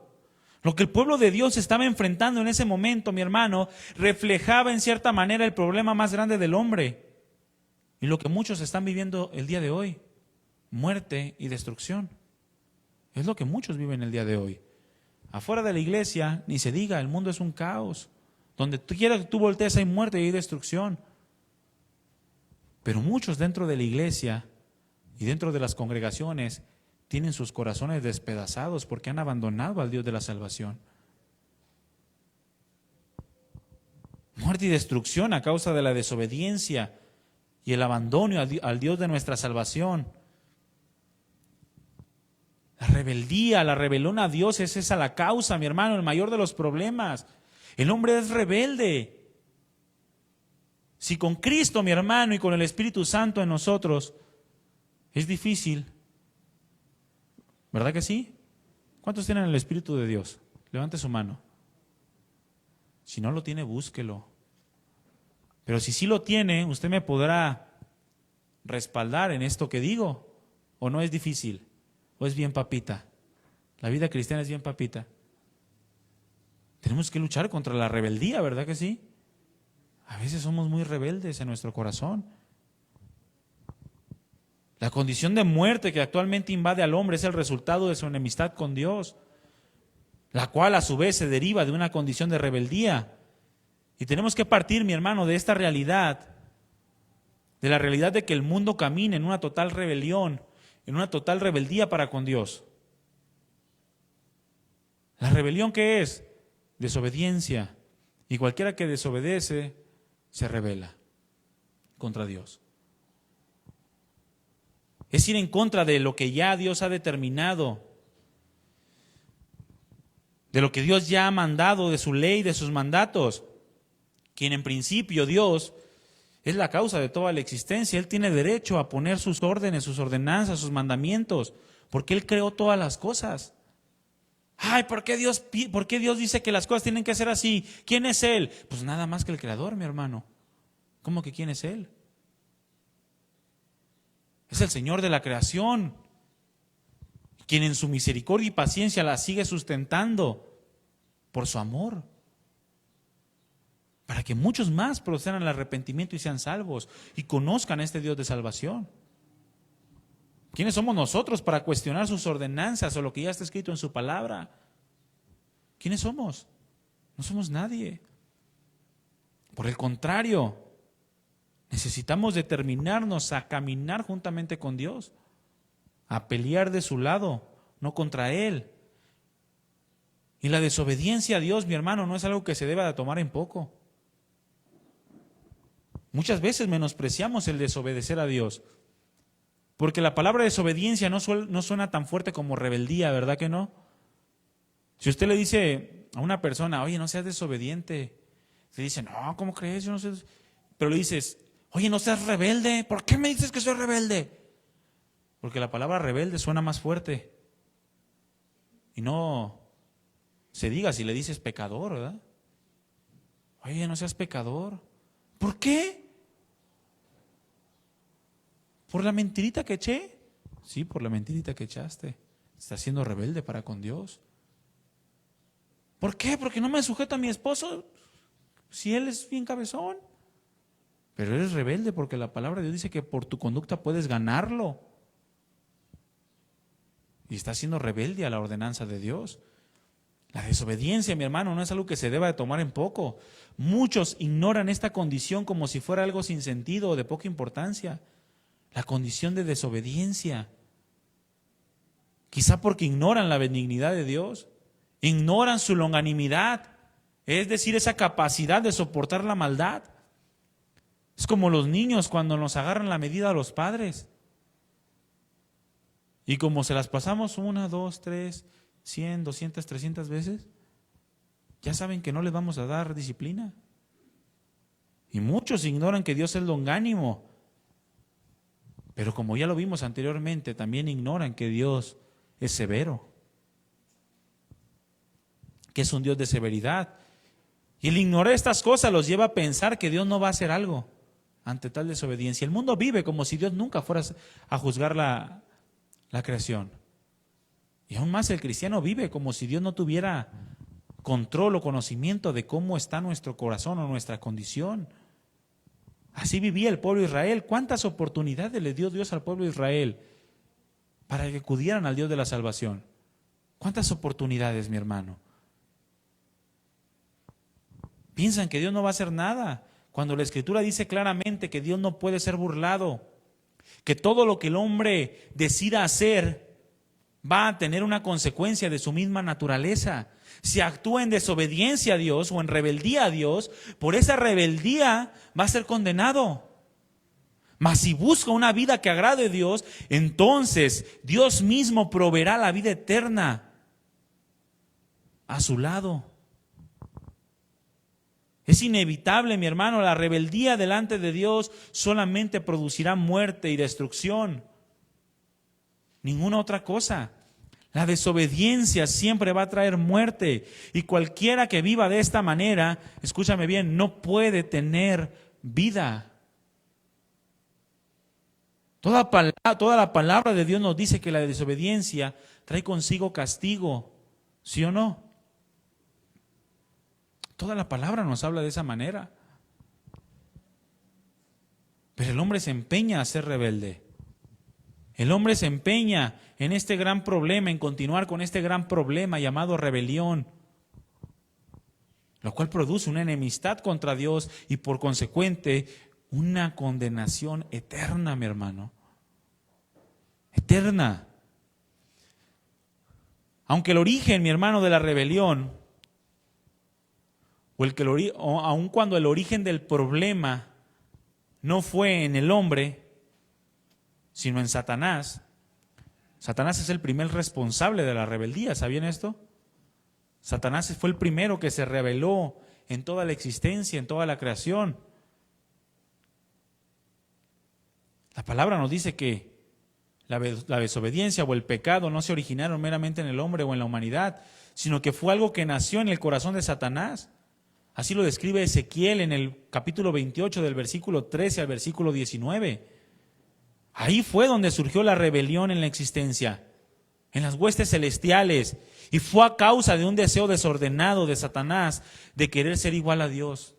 Lo que el pueblo de Dios estaba enfrentando en ese momento, mi hermano, reflejaba en cierta manera el problema más grande del hombre y lo que muchos están viviendo el día de hoy, muerte y destrucción. Es lo que muchos viven el día de hoy. Afuera de la iglesia, ni se diga, el mundo es un caos. Donde tú quieras que tú voltees hay muerte y hay destrucción. Pero muchos dentro de la iglesia y dentro de las congregaciones tienen sus corazones despedazados porque han abandonado al Dios de la salvación. Muerte y destrucción a causa de la desobediencia y el abandono al Dios de nuestra salvación. La rebeldía, la rebelión a Dios es esa la causa, mi hermano, el mayor de los problemas. El hombre es rebelde. Si con Cristo, mi hermano, y con el Espíritu Santo en nosotros, es difícil. ¿Verdad que sí? ¿Cuántos tienen el Espíritu de Dios? Levante su mano. Si no lo tiene, búsquelo. Pero si sí lo tiene, usted me podrá respaldar en esto que digo. ¿O no es difícil? ¿O es bien papita? La vida cristiana es bien papita. Tenemos que luchar contra la rebeldía, ¿verdad que sí? A veces somos muy rebeldes en nuestro corazón. La condición de muerte que actualmente invade al hombre es el resultado de su enemistad con Dios, la cual a su vez se deriva de una condición de rebeldía. Y tenemos que partir, mi hermano, de esta realidad, de la realidad de que el mundo camina en una total rebelión, en una total rebeldía para con Dios. ¿La rebelión qué es? Desobediencia. Y cualquiera que desobedece se rebela contra Dios. Es ir en contra de lo que ya Dios ha determinado, de lo que Dios ya ha mandado, de su ley, de sus mandatos. Quien en principio Dios es la causa de toda la existencia. Él tiene derecho a poner sus órdenes, sus ordenanzas, sus mandamientos, porque Él creó todas las cosas. Ay, ¿por qué Dios dice que las cosas tienen que ser así? ¿Quién es Él? Pues nada más que el Creador, mi hermano. ¿Cómo que quién es Él? Es el Señor de la creación, quien en su misericordia y paciencia la sigue sustentando por su amor, para que muchos más procedan al arrepentimiento y sean salvos y conozcan a este Dios de salvación. ¿Quiénes somos nosotros para cuestionar sus ordenanzas o lo que ya está escrito en su palabra? ¿Quiénes somos? No somos nadie. Por el contrario, necesitamos determinarnos a caminar juntamente con Dios, a pelear de su lado, no contra Él. Y la desobediencia a Dios, mi hermano, no es algo que se deba de tomar en poco. Muchas veces menospreciamos el desobedecer a Dios, porque la palabra desobediencia no suena tan fuerte como rebeldía, ¿verdad que no? Si usted le dice a una persona, oye, no seas desobediente, se dice, no, ¿cómo crees? Yo no sé. Pero le dices, oye, no seas rebelde. ¿Por qué me dices que soy rebelde? Porque la palabra rebelde suena más fuerte. Y no se diga si le dices pecador, ¿verdad? Oye, no seas pecador. ¿Por qué? ¿Por la mentirita que eché? Sí, por la mentirita que echaste. Estás siendo rebelde para con Dios. ¿Por qué? Porque no me sujeto a mi esposo si él es bien cabezón. Pero eres rebelde porque la palabra de Dios dice que por tu conducta puedes ganarlo. Y estás siendo rebelde a la ordenanza de Dios. La desobediencia, mi hermano, no es algo que se deba de tomar en poco. Muchos ignoran esta condición como si fuera algo sin sentido o de poca importancia. La condición de desobediencia. Quizá porque ignoran la benignidad de Dios, ignoran su longanimidad, es decir, esa capacidad de soportar la maldad. Es como los niños cuando nos agarran la medida a los padres. Y como se las pasamos 1, 2, 3, 100, 200, 300 veces, ya saben que no les vamos a dar disciplina. Y muchos ignoran que Dios es longánimo. Pero como ya lo vimos anteriormente, también ignoran que Dios es severo, que es un Dios de severidad. Y el ignorar estas cosas los lleva a pensar que Dios no va a hacer algo ante tal desobediencia. El mundo vive como si Dios nunca fuera a juzgar la creación. Y aún más el cristiano vive como si Dios no tuviera control o conocimiento de cómo está nuestro corazón o nuestra condición. Así vivía el pueblo de Israel. ¿Cuántas oportunidades le dio Dios al pueblo de Israel para que acudieran al Dios de la salvación? ¿Cuántas oportunidades, mi hermano? Piensan que Dios no va a hacer nada, cuando la Escritura dice claramente que Dios no puede ser burlado, que todo lo que el hombre decida hacer va a tener una consecuencia de su misma naturaleza. Si actúa en desobediencia a Dios o en rebeldía a Dios, por esa rebeldía va a ser condenado. Mas si busca una vida que agrade a Dios, entonces Dios mismo proveerá la vida eterna a su lado. Es inevitable, mi hermano, la rebeldía delante de Dios solamente producirá muerte y destrucción. Ninguna otra cosa. La desobediencia siempre va a traer muerte. Y cualquiera que viva de esta manera, escúchame bien, no puede tener vida. Toda la palabra de Dios nos dice que la desobediencia trae consigo castigo. ¿Sí o no? Toda la palabra nos habla de esa manera. Pero el hombre se empeña a ser rebelde. El hombre se empeña en este gran problema, en continuar con este gran problema llamado rebelión, lo cual produce una enemistad contra Dios y por consecuente una condenación eterna, mi hermano. Eterna. Aunque el origen, mi hermano, de la rebelión, o aun cuando el origen del problema no fue en el hombre, sino en Satanás. Satanás es el primer responsable de la rebeldía, ¿sabían esto? Satanás fue el primero que se rebeló en toda la existencia, en toda la creación. La palabra nos dice que la desobediencia o el pecado no se originaron meramente en el hombre o en la humanidad, sino que fue algo que nació en el corazón de Satanás. Así lo describe Ezequiel en el capítulo 28 del versículo 13 al versículo 19. Ahí fue donde surgió la rebelión en la existencia, en las huestes celestiales, y fue a causa de un deseo desordenado de Satanás de querer ser igual a Dios,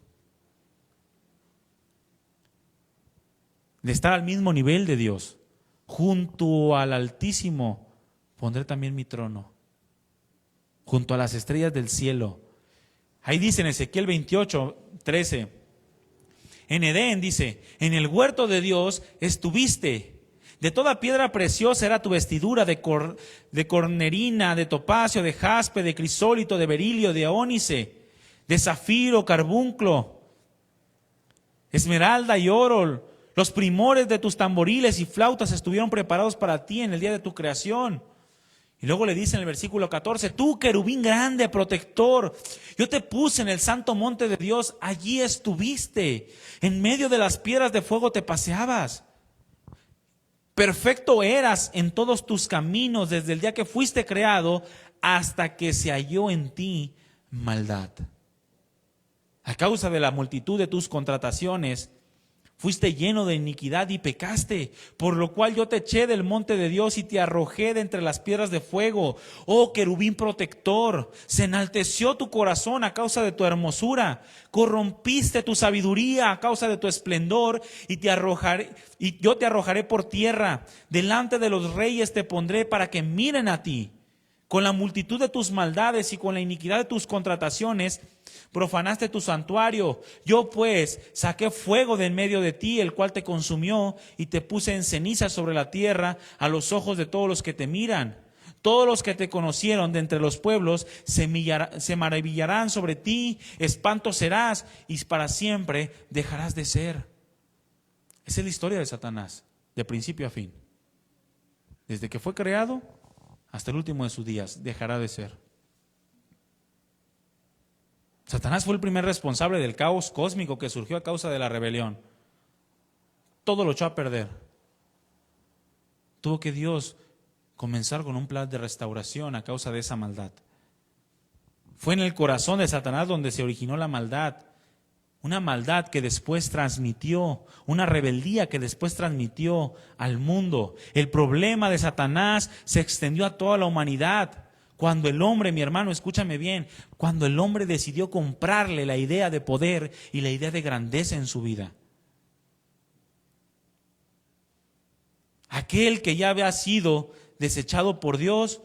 de estar al mismo nivel de Dios. Junto al Altísimo pondré también mi trono, junto a las estrellas del cielo. Ahí dice en Ezequiel 28:13, en Edén dice, en el huerto de Dios estuviste. De toda piedra preciosa era tu vestidura, de cornerina, de topacio, de jaspe, de crisólito, de berilio, de ónice, de zafiro, carbunclo, esmeralda y oro. Los primores de tus tamboriles y flautas estuvieron preparados para ti en el día de tu creación. Y luego le dice en el versículo 14, tú querubín grande, protector, yo te puse en el santo monte de Dios, allí estuviste, en medio de las piedras de fuego te paseabas. Perfecto eras en todos tus caminos desde el día que fuiste creado hasta que se halló en ti maldad. A causa de la multitud de tus contrataciones, fuiste lleno de iniquidad y pecaste, por lo cual yo te eché del monte de Dios y te arrojé de entre las piedras de fuego. Oh querubín protector, se enalteció tu corazón a causa de tu hermosura, corrompiste tu sabiduría a causa de tu esplendor, y yo te arrojaré por tierra. Delante de los reyes te pondré para que miren a ti. Con la multitud de tus maldades y con la iniquidad de tus contrataciones, profanaste tu santuario. Yo pues saqué fuego de en medio de ti, el cual te consumió, y te puse en ceniza sobre la tierra a los ojos de todos los que te miran. Todos los que te conocieron de entre los pueblos se maravillarán sobre ti, espanto serás, y para siempre dejarás de ser. Esa es la historia de Satanás, de principio a fin. Desde que fue creado hasta el último de sus días, dejará de ser. Satanás fue el primer responsable del caos cósmico que surgió a causa de la rebelión. Todo lo echó a perder. Tuvo que Dios comenzar con un plan de restauración a causa de esa maldad. Fue en el corazón de Satanás donde se originó la maldad. Una maldad que después transmitió, una rebeldía que después transmitió al mundo. El problema de Satanás se extendió a toda la humanidad. Cuando el hombre, mi hermano, escúchame bien, cuando el hombre decidió comprarle la idea de poder y la idea de grandeza en su vida. Aquel que ya había sido desechado por Dios,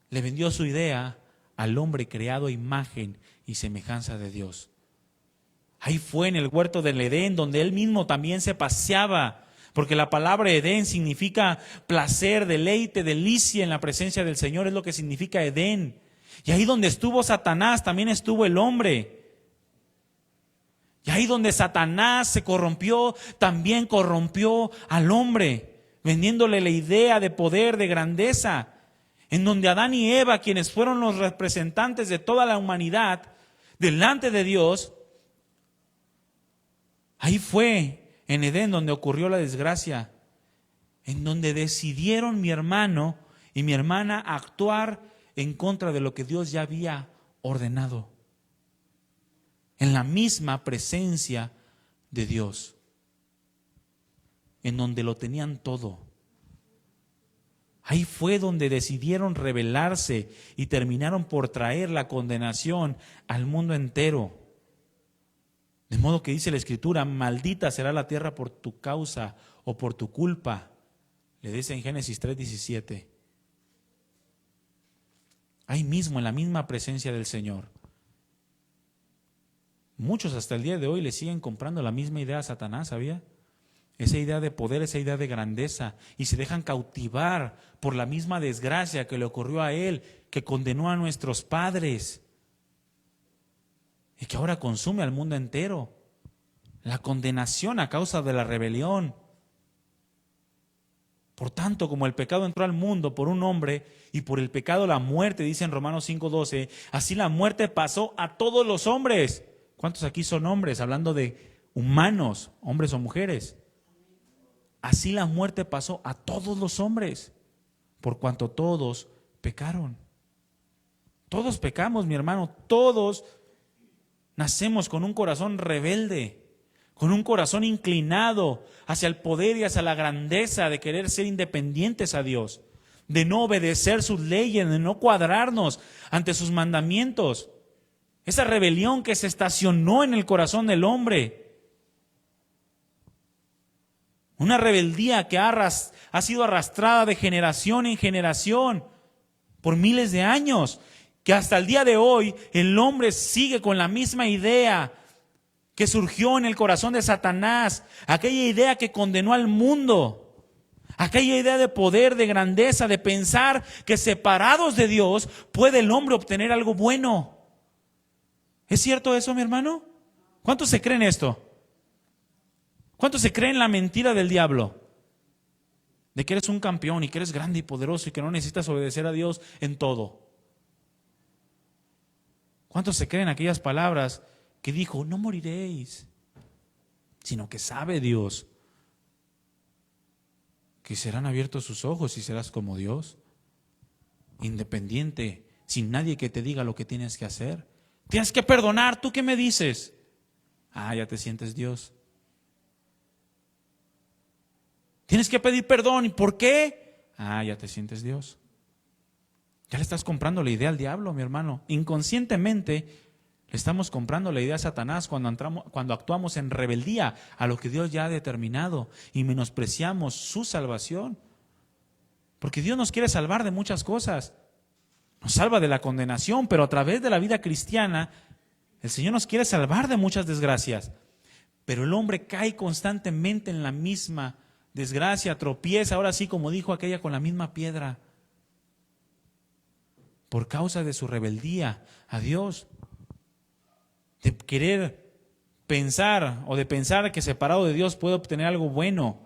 le vendió su idea al hombre creado a imagen y semejanza de Dios. Ahí fue en el huerto del Edén donde él mismo también se paseaba, porque la palabra Edén significa placer, deleite, delicia en la presencia del Señor, es lo que significa Edén. Y ahí donde estuvo Satanás también estuvo el hombre. Y ahí donde Satanás se corrompió, también corrompió al hombre, vendiéndole la idea de poder, de grandeza. En donde Adán y Eva, quienes fueron los representantes de toda la humanidad, delante de Dios, ahí fue en Edén donde ocurrió la desgracia, en donde decidieron mi hermano y mi hermana actuar en contra de lo que Dios ya había ordenado. En la misma presencia de Dios, en donde lo tenían todo. Ahí fue donde decidieron rebelarse y terminaron por traer la condenación al mundo entero. De modo que dice la Escritura, maldita será la tierra por tu causa o por tu culpa. Le dice en Génesis 3:17. Ahí mismo, en la misma presencia del Señor. Muchos hasta el día de hoy le siguen comprando la misma idea a Satanás, ¿sabía? Esa idea de poder, esa idea de grandeza, y se dejan cautivar por la misma desgracia que le ocurrió a él, que condenó a nuestros padres y que ahora consume al mundo entero. La condenación a causa de la rebelión. Por tanto, como el pecado entró al mundo por un hombre y por el pecado la muerte, dice en Romanos 5:12, así la muerte pasó a todos los hombres. ¿Cuántos aquí son hombres? Hablando de humanos, hombres o mujeres. Así la muerte pasó a todos los hombres, por cuanto todos pecaron. Todos pecamos, mi hermano, todos nacemos con un corazón rebelde, con un corazón inclinado hacia el poder y hacia la grandeza de querer ser independientes a Dios, de no obedecer sus leyes, de no cuadrarnos ante sus mandamientos. Esa rebelión que se estacionó en el corazón del hombre. Una rebeldía que ha sido arrastrada de generación en generación por miles de años, que hasta el día de hoy el hombre sigue con la misma idea que surgió en el corazón de Satanás, aquella idea que condenó al mundo, aquella idea de poder, de grandeza, de pensar que separados de Dios puede el hombre obtener algo bueno. ¿Es cierto eso, mi hermano? ¿Cuántos se creen esto? ¿Cuántos se creen la mentira del diablo? De que eres un campeón y que eres grande y poderoso y que no necesitas obedecer a Dios en todo. ¿Cuántos se creen aquellas palabras que dijo, no moriréis, sino que sabe Dios que serán abiertos sus ojos y serás como Dios, independiente, sin nadie que te diga lo que tienes que hacer? Tienes que perdonar, ¿tú qué me dices? Ah, ya te sientes Dios. Tienes que pedir perdón, ¿y por qué? Ah, ya te sientes Dios. Ya le estás comprando la idea al diablo, mi hermano. Inconscientemente le estamos comprando la idea a Satanás cuando actuamos en rebeldía a lo que Dios ya ha determinado y menospreciamos su salvación. Porque Dios nos quiere salvar de muchas cosas. Nos salva de la condenación, pero a través de la vida cristiana, el Señor nos quiere salvar de muchas desgracias. Pero el hombre cae constantemente en la misma desgracia, tropieza, ahora sí, como dijo aquella, con la misma piedra. Por causa de su rebeldía a Dios, de querer pensar o de pensar que separado de Dios puede obtener algo bueno,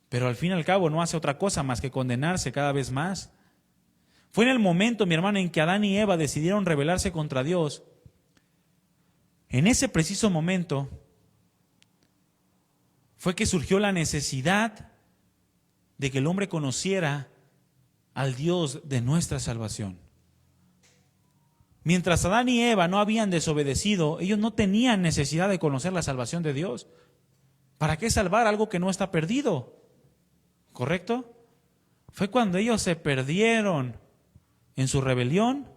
pero al fin y al cabo no hace otra cosa más que condenarse cada vez más. Fue en el momento, mi hermano, en que Adán y Eva decidieron rebelarse contra Dios. En ese preciso momento fue que surgió la necesidad de que el hombre conociera al Dios de nuestra salvación. Mientras Adán y Eva no habían desobedecido, ellos no tenían necesidad de conocer la salvación de Dios. ¿Para qué salvar algo que no está perdido? ¿Correcto? Fue cuando ellos se perdieron en su rebelión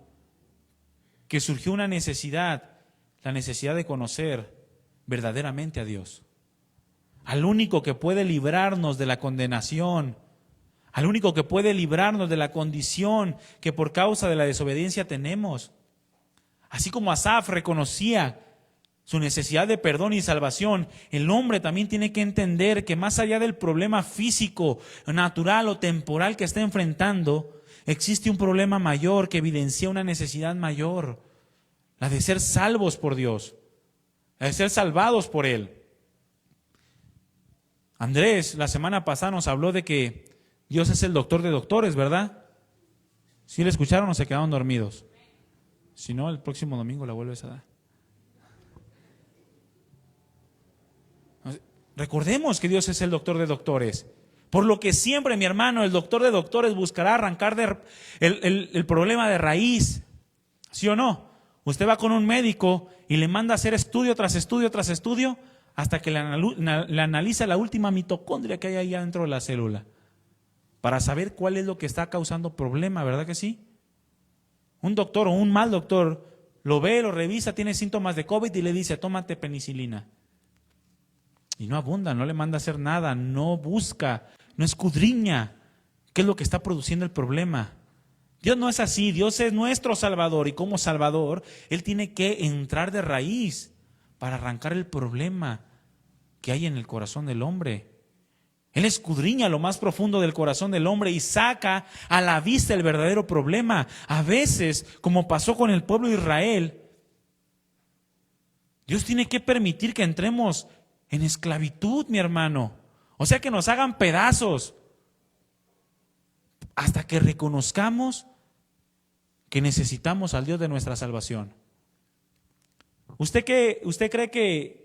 que surgió una necesidad, la necesidad de conocer verdaderamente a Dios. Al único que puede librarnos de la condenación, al único que puede librarnos de la condición que por causa de la desobediencia tenemos. Así como Asaf reconocía su necesidad de perdón y salvación, el hombre también tiene que entender que más allá del problema físico, natural o temporal que está enfrentando, existe un problema mayor que evidencia una necesidad mayor, la de ser salvos por Dios, la de ser salvados por Él. Andrés, la semana pasada nos habló de que Dios es el doctor de doctores, ¿verdad? ¿Sí le escucharon o se quedaron dormidos? Si no, el próximo domingo la vuelves a dar. Recordemos que Dios es el doctor de doctores. Por lo que siempre, mi hermano, el doctor de doctores buscará arrancar el problema de raíz. ¿Sí o no? Usted va con un médico y le manda a hacer estudio tras estudio tras estudio hasta que le analiza la última mitocondria que hay ahí dentro de la célula para saber cuál es lo que está causando problema, ¿verdad que sí? Un doctor o un mal doctor lo ve, lo revisa, tiene síntomas de COVID y le dice, tómate penicilina. Y no abunda, no le manda a hacer nada, no busca, no escudriña qué es lo que está produciendo el problema. Dios no es así, Dios es nuestro Salvador y como Salvador, Él tiene que entrar de raíz para arrancar el problema que hay en el corazón del hombre. Él escudriña lo más profundo del corazón del hombre y saca a la vista el verdadero problema. A veces, como pasó con el pueblo de Israel, Dios tiene que permitir que entremos en esclavitud, mi hermano. O sea, que nos hagan pedazos hasta que reconozcamos que necesitamos al Dios de nuestra salvación. ¿Usted cree que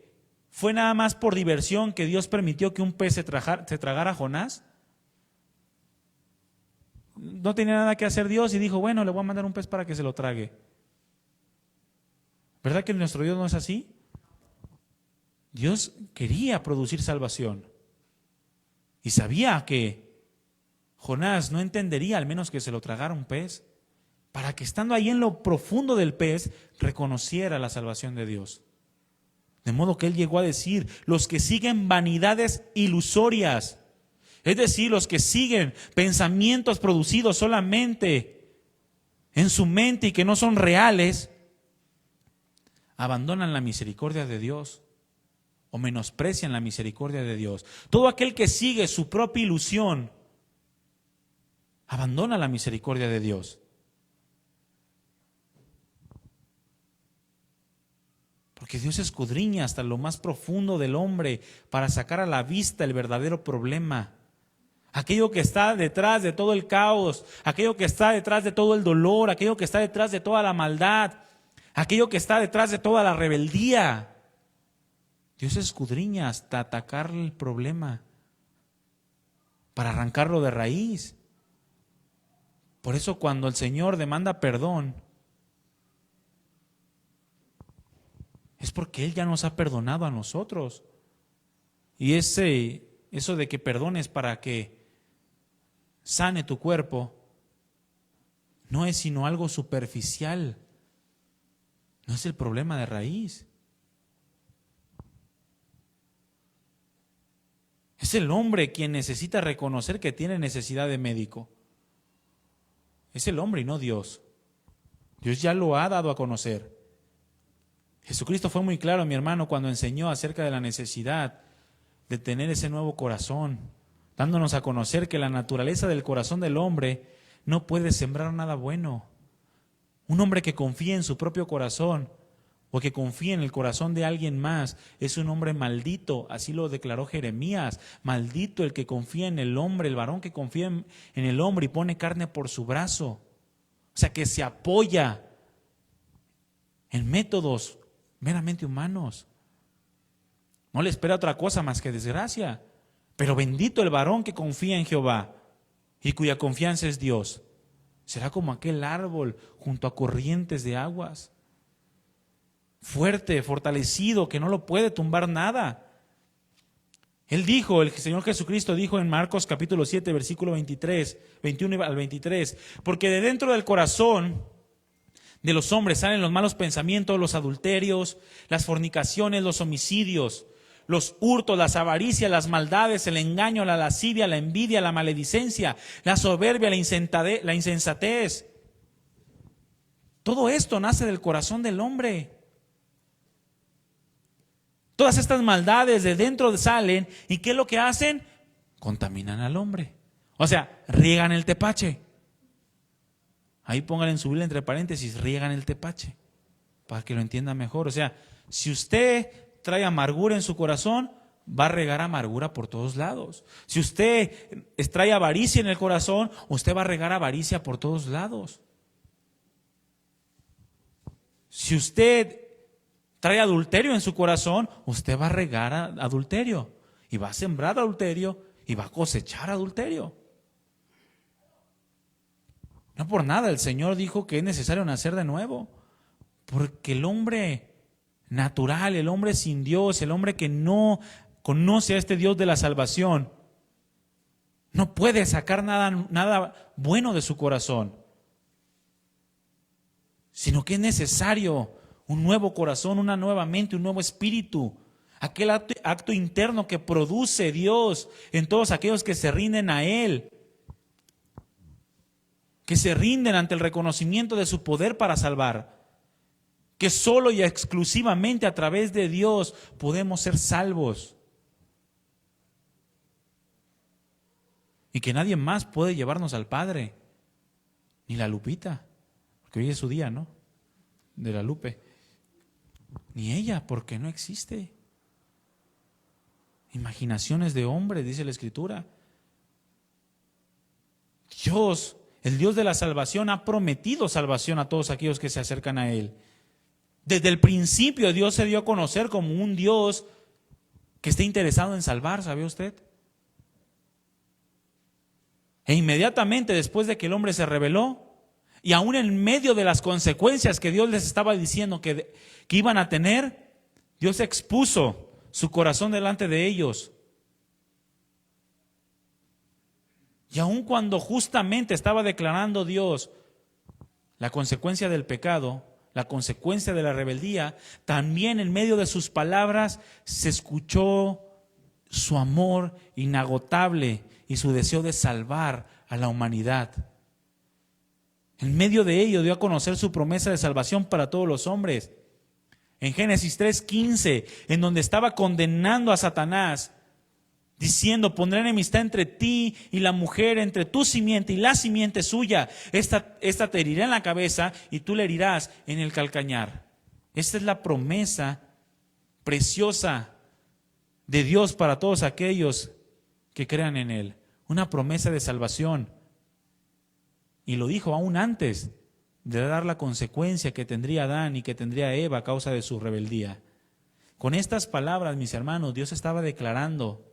fue nada más por diversión que Dios permitió que un pez se tragara a Jonás? No tenía nada que hacer Dios y dijo, bueno, le voy a mandar un pez para que se lo trague. ¿Verdad que nuestro Dios no es así? Dios quería producir salvación. Y sabía que Jonás no entendería al menos que se lo tragara un pez, para que estando ahí en lo profundo del pez, reconociera la salvación de Dios. De modo que él llegó a decir, los que siguen vanidades ilusorias, es decir, los que siguen pensamientos producidos solamente en su mente y que no son reales, abandonan la misericordia de Dios o menosprecian la misericordia de Dios. Todo aquel que sigue su propia ilusión abandona la misericordia de Dios. Porque Dios escudriña hasta lo más profundo del hombre para sacar a la vista el verdadero problema. Aquello que está detrás de todo el caos, aquello que está detrás de todo el dolor, aquello que está detrás de toda la maldad, aquello que está detrás de toda la rebeldía. Dios escudriña hasta atacar el problema para arrancarlo de raíz. Por eso cuando el Señor demanda perdón, es porque Él ya nos ha perdonado a nosotros. Y eso de que perdones para que sane tu cuerpo, no es sino algo superficial. No es el problema de raíz. Es el hombre quien necesita reconocer que tiene necesidad de médico. Es el hombre y no Dios. Dios ya lo ha dado a conocer. Jesucristo fue muy claro, mi hermano, cuando enseñó acerca de la necesidad de tener ese nuevo corazón, dándonos a conocer que la naturaleza del corazón del hombre no puede sembrar nada bueno. Un hombre que confía en su propio corazón o que confía en el corazón de alguien más es un hombre maldito, así lo declaró Jeremías. Maldito el que confía en el hombre, el varón que confía en el hombre y pone carne por su brazo. O sea, que se apoya en métodos meramente humanos. No le espera otra cosa más que desgracia. Pero bendito el varón que confía en Jehová y cuya confianza es Dios. Será como aquel árbol junto a corrientes de aguas, fuerte, fortalecido, que no lo puede tumbar nada. Él dijo, el Señor Jesucristo dijo en Marcos capítulo 7, versículo 21 al 23, porque de dentro del corazón de los hombres salen los malos pensamientos, los adulterios, las fornicaciones, los homicidios, los hurtos, las avaricias, las maldades, el engaño, la lascivia, la envidia, la maledicencia, la soberbia, la insensatez. Todo esto nace del corazón del hombre. Todas estas maldades de dentro salen, ¿y qué es lo que hacen? Contaminan al hombre. O sea, riegan el tepache. Ahí pónganle en su Biblia entre paréntesis, riegan el tepache, para que lo entienda mejor. O sea, si usted trae amargura en su corazón, va a regar amargura por todos lados. Si usted trae avaricia en el corazón, usted va a regar avaricia por todos lados. Si usted trae adulterio en su corazón, usted va a regar adulterio y va a sembrar adulterio y va a cosechar adulterio. No por nada el Señor dijo que es necesario nacer de nuevo, porque el hombre natural, el hombre sin Dios, el hombre que no conoce a este Dios de la salvación, no puede sacar nada bueno de su corazón, sino que es necesario un nuevo corazón, una nueva mente, un nuevo espíritu, aquel acto interno que produce Dios en todos aquellos que se rinden a Él, que se rinden ante el reconocimiento de su poder para salvar, que solo y exclusivamente a través de Dios podemos ser salvos y que nadie más puede llevarnos al Padre, ni la Lupita, porque hoy es su día, ¿no? De la Lupe, ni ella, porque no existe. Imaginaciones de hombre, dice la Escritura. Dios, el Dios de la salvación, ha prometido salvación a todos aquellos que se acercan a Él. Desde el principio Dios se dio a conocer como un Dios que está interesado en salvar, ¿sabe usted? E inmediatamente después de que el hombre se rebeló, y aún en medio de las consecuencias que Dios les estaba diciendo que iban a tener, Dios expuso su corazón delante de ellos. Y aun cuando justamente estaba declarando Dios la consecuencia del pecado, la consecuencia de la rebeldía, también en medio de sus palabras se escuchó su amor inagotable y su deseo de salvar a la humanidad. En medio de ello dio a conocer su promesa de salvación para todos los hombres. En Génesis 3:15, en donde estaba condenando a Satanás, diciendo: pondré enemistad entre ti y la mujer, entre tu simiente y la simiente suya. Esta te herirá en la cabeza y tú le herirás en el calcañar. Esta es la promesa preciosa de Dios para todos aquellos que crean en Él. Una promesa de salvación. Y lo dijo aún antes de dar la consecuencia que tendría Adán y que tendría Eva a causa de su rebeldía. Con estas palabras, mis hermanos, Dios estaba declarando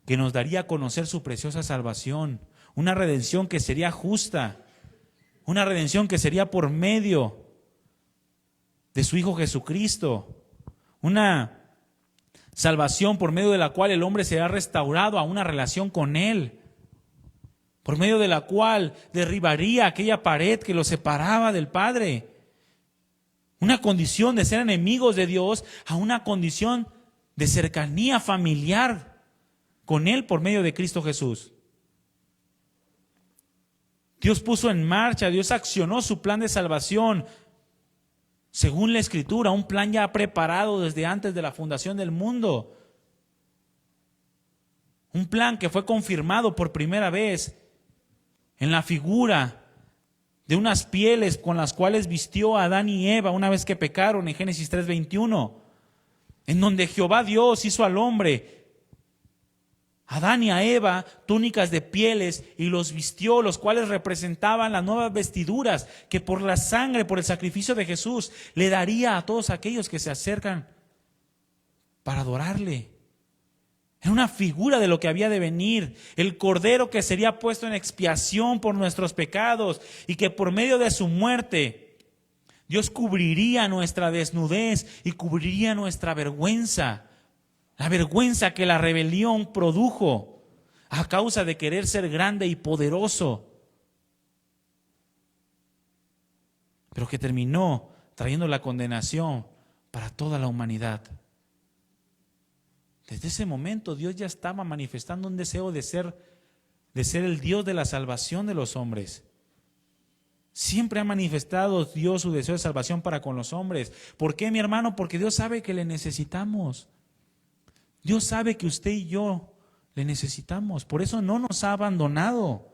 que nos daría a conocer su preciosa salvación, una redención que sería justa, una redención que sería por medio de su Hijo Jesucristo, una salvación por medio de la cual el hombre será restaurado a una relación con Él, por medio de la cual derribaría aquella pared que lo separaba del Padre. Una condición de ser enemigos de Dios a una condición de cercanía familiar con Él por medio de Cristo Jesús. Dios puso en marcha, Dios accionó su plan de salvación según la Escritura, un plan ya preparado desde antes de la fundación del mundo. Un plan que fue confirmado por primera vez en la figura de unas pieles con las cuales vistió a Adán y Eva una vez que pecaron en Génesis 3:21, en donde Jehová Dios hizo al hombre, a Adán y a Eva, túnicas de pieles y los vistió, los cuales representaban las nuevas vestiduras que por la sangre, por el sacrificio de Jesús, le daría a todos aquellos que se acercan para adorarle. Era una figura de lo que había de venir, el cordero que sería puesto en expiación por nuestros pecados y que por medio de su muerte Dios cubriría nuestra desnudez y cubriría nuestra vergüenza, la vergüenza que la rebelión produjo a causa de querer ser grande y poderoso, pero que terminó trayendo la condenación para toda la humanidad. Desde ese momento Dios ya estaba manifestando un deseo de ser el Dios de la salvación de los hombres. Siempre ha manifestado Dios su deseo de salvación para con los hombres. ¿Por qué, mi hermano? Porque Dios sabe que le necesitamos. Dios sabe que usted y yo le necesitamos. Por eso no nos ha abandonado.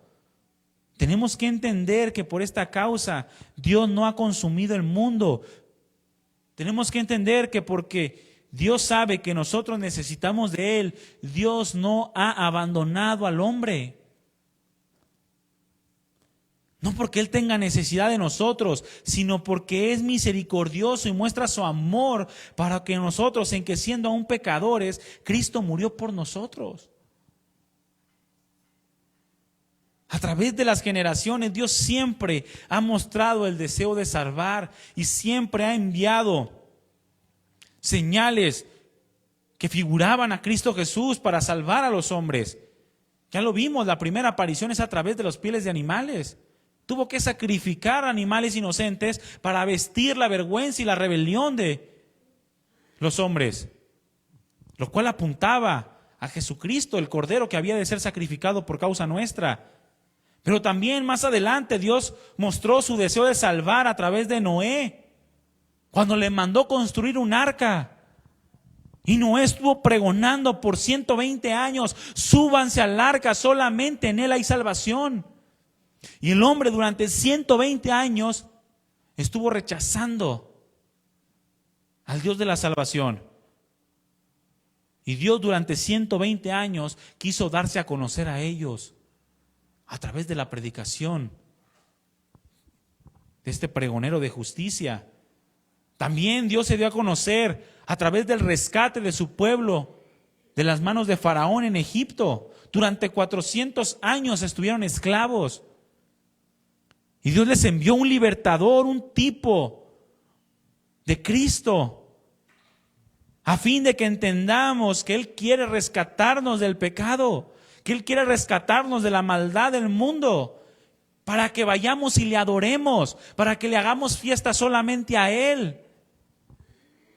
Tenemos que entender que por esta causa Dios no ha consumido el mundo. Tenemos que entender que porque Dios sabe que nosotros necesitamos de Él, Dios no ha abandonado al hombre. No porque Él tenga necesidad de nosotros, sino porque es misericordioso y muestra su amor para que nosotros, en que siendo aún pecadores, Cristo murió por nosotros. A través de las generaciones, Dios siempre ha mostrado el deseo de salvar y siempre ha enviado señales que figuraban a Cristo Jesús para salvar a los hombres. Ya lo vimos, la primera aparición es a través de las pieles de animales. Tuvo que sacrificar animales inocentes para vestir la vergüenza y la rebelión de los hombres, lo cual apuntaba a Jesucristo, el Cordero que había de ser sacrificado por causa nuestra. Pero también más adelante Dios mostró su deseo de salvar a través de Noé, cuando le mandó construir un arca. Y Noé estuvo pregonando por 120 años, súbanse al arca, solamente en él hay salvación. Y el hombre durante 120 años estuvo rechazando al Dios de la salvación. Y Dios durante 120 años quiso darse a conocer a ellos a través de la predicación de este pregonero de justicia. También Dios se dio a conocer a través del rescate de su pueblo de las manos de Faraón en Egipto. Durante 400 años estuvieron esclavos. Y Dios les envió un libertador, un tipo de Cristo, a fin de que entendamos que Él quiere rescatarnos del pecado, que Él quiere rescatarnos de la maldad del mundo, para que vayamos y le adoremos, para que le hagamos fiesta solamente a Él.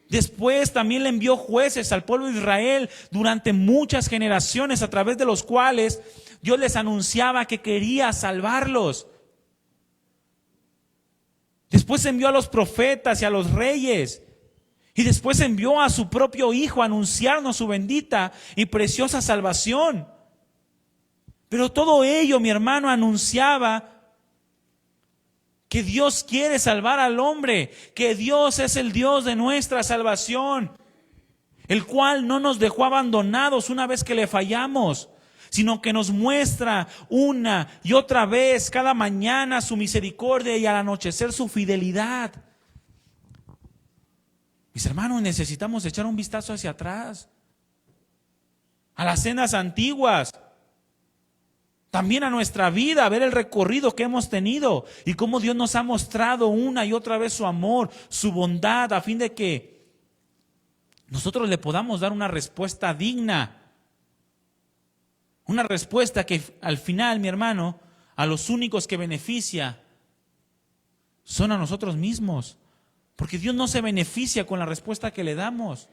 Después también le envió jueces al pueblo de Israel durante muchas generaciones, a través de los cuales Dios les anunciaba que quería salvarlos. Después envió a los profetas y a los reyes. Y después envió a su propio Hijo a anunciarnos su bendita y preciosa salvación. Pero todo ello, mi hermano, anunciaba que Dios quiere salvar al hombre, que Dios es el Dios de nuestra salvación, el cual no nos dejó abandonados una vez que le fallamos, sino que nos muestra una y otra vez cada mañana su misericordia y al anochecer su fidelidad. Mis hermanos, necesitamos echar un vistazo hacia atrás, a las sendas antiguas, también a nuestra vida, a ver el recorrido que hemos tenido y cómo Dios nos ha mostrado una y otra vez su amor, su bondad, a fin de que nosotros le podamos dar una respuesta digna. Una respuesta que al final, mi hermano, a los únicos que beneficia son a nosotros mismos. Porque Dios no se beneficia con la respuesta que le damos.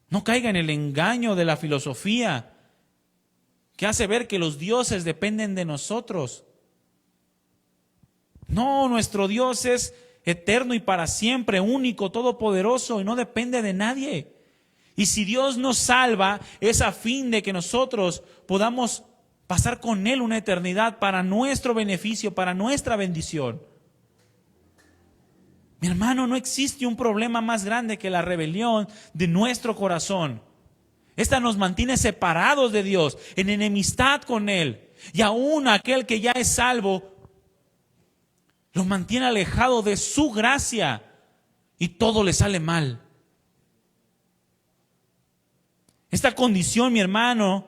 No caiga en el engaño de la filosofía que hace ver que los dioses dependen de nosotros. No, nuestro Dios es eterno y para siempre, único, todopoderoso y no depende de nadie. Y si Dios nos salva, es a fin de que nosotros podamos pasar con Él una eternidad para nuestro beneficio, para nuestra bendición. Mi hermano, no existe un problema más grande que la rebelión de nuestro corazón. Esta nos mantiene separados de Dios, en enemistad con Él. Y aún aquel que ya es salvo, lo mantiene alejado de su gracia y todo le sale mal. Esta condición, mi hermano,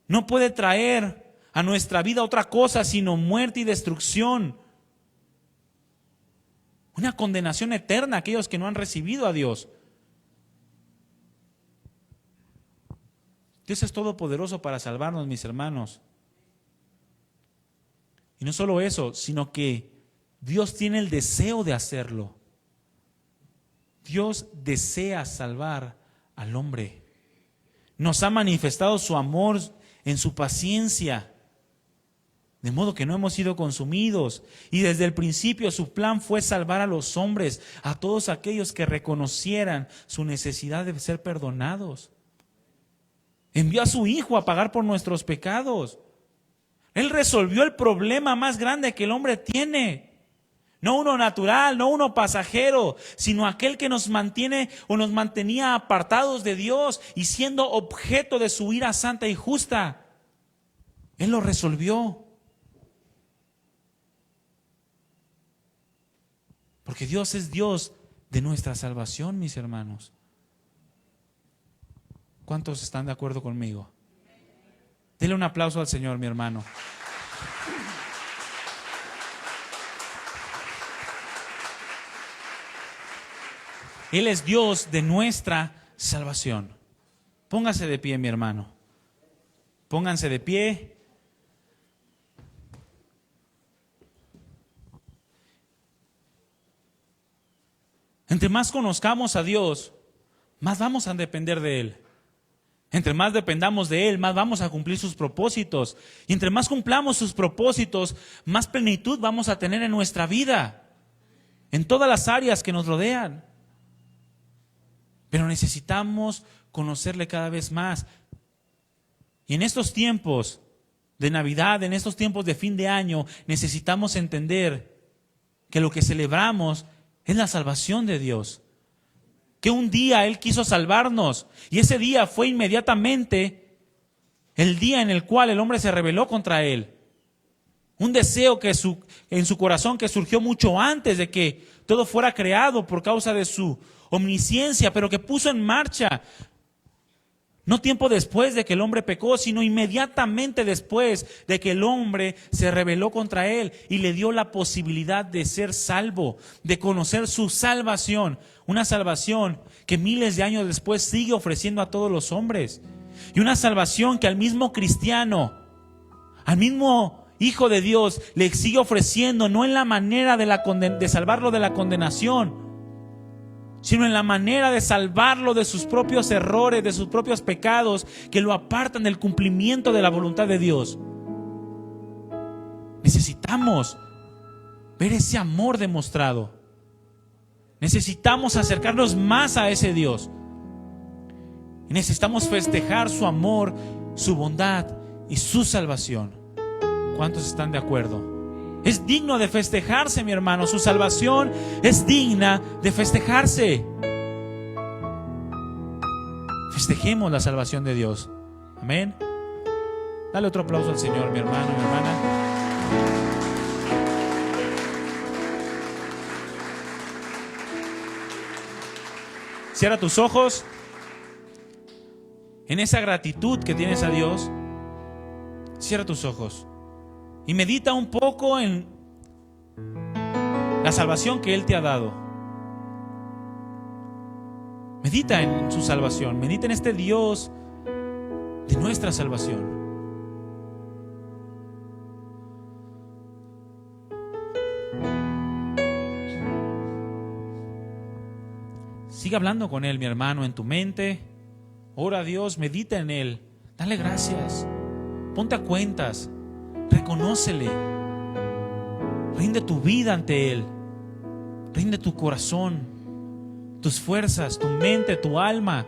no puede traer a nuestra vida otra cosa sino muerte y destrucción. Una condenación eterna a aquellos que no han recibido a Dios. Dios es todopoderoso para salvarnos, mis hermanos. Y no solo eso, sino que Dios tiene el deseo de hacerlo. Dios desea salvar al hombre. Nos ha manifestado su amor en su paciencia, de modo que no hemos sido consumidos. Y desde el principio su plan fue salvar a los hombres, a todos aquellos que reconocieran su necesidad de ser perdonados. Envió a su Hijo a pagar por nuestros pecados. Él resolvió el problema más grande que el hombre tiene. No uno natural, no uno pasajero, sino aquel que nos mantiene o nos mantenía apartados de Dios y siendo objeto de su ira santa y justa. Él lo resolvió. Porque Dios es Dios de nuestra salvación, mis hermanos. ¿Cuántos están de acuerdo conmigo? Dele un aplauso al Señor, mi hermano. Él es Dios de nuestra salvación. Póngase de pie, mi hermano. Pónganse de pie. Entre más conozcamos a Dios, más vamos a depender de Él. Entre más dependamos de Él, más vamos a cumplir sus propósitos. Y entre más cumplamos sus propósitos, más plenitud vamos a tener en nuestra vida, en todas las áreas que nos rodean. Pero necesitamos conocerle cada vez más. Y en estos tiempos de Navidad, en estos tiempos de fin de año, necesitamos entender que lo que celebramos es la salvación de Dios. Que un día Él quiso salvarnos y ese día fue inmediatamente el día en el cual el hombre se rebeló contra Él. Un deseo en su corazón que surgió mucho antes de que todo fuera creado por causa de su omnisciencia, pero que puso en marcha No tiempo después de que el hombre pecó, sino inmediatamente después de que el hombre se rebeló contra él y le dio la posibilidad de ser salvo, de conocer su salvación. Una salvación que miles de años después sigue ofreciendo a todos los hombres. Y una salvación que al mismo cristiano, al mismo Hijo de Dios, le sigue ofreciendo, no en la manera de salvarlo de la condenación, sino en la manera de salvarlo de sus propios errores, de sus propios pecados, que lo apartan del cumplimiento de la voluntad de Dios. Necesitamos ver ese amor demostrado. Necesitamos acercarnos más a ese Dios. Y necesitamos festejar su amor, su bondad y su salvación. ¿Cuántos están de acuerdo? Es digno de festejarse, mi hermano. Su salvación es digna de festejarse. Festejemos la salvación de Dios. Amén. Dale otro aplauso al Señor, mi hermano, mi hermana. Cierra tus ojos. En esa gratitud que tienes a Dios, cierra tus ojos y medita un poco en la salvación que Él te ha dado. Medita en su salvación, medita en este Dios de nuestra salvación. Sigue hablando con Él, mi hermano, en tu mente. Ora a Dios, medita en Él, dale gracias, ponte a cuentas, reconócele, rinde tu vida ante Él, rinde tu corazón, tus fuerzas, tu mente, tu alma.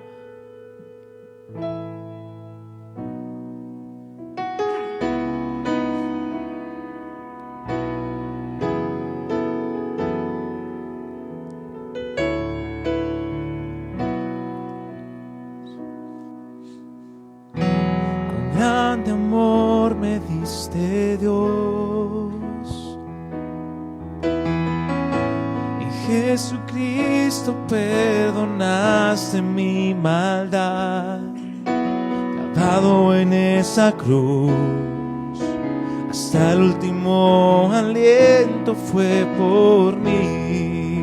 Grande amor me diste, Dios. En Jesucristo perdonaste mi maldad. Clavado en esa cruz, hasta el último aliento fue por mí.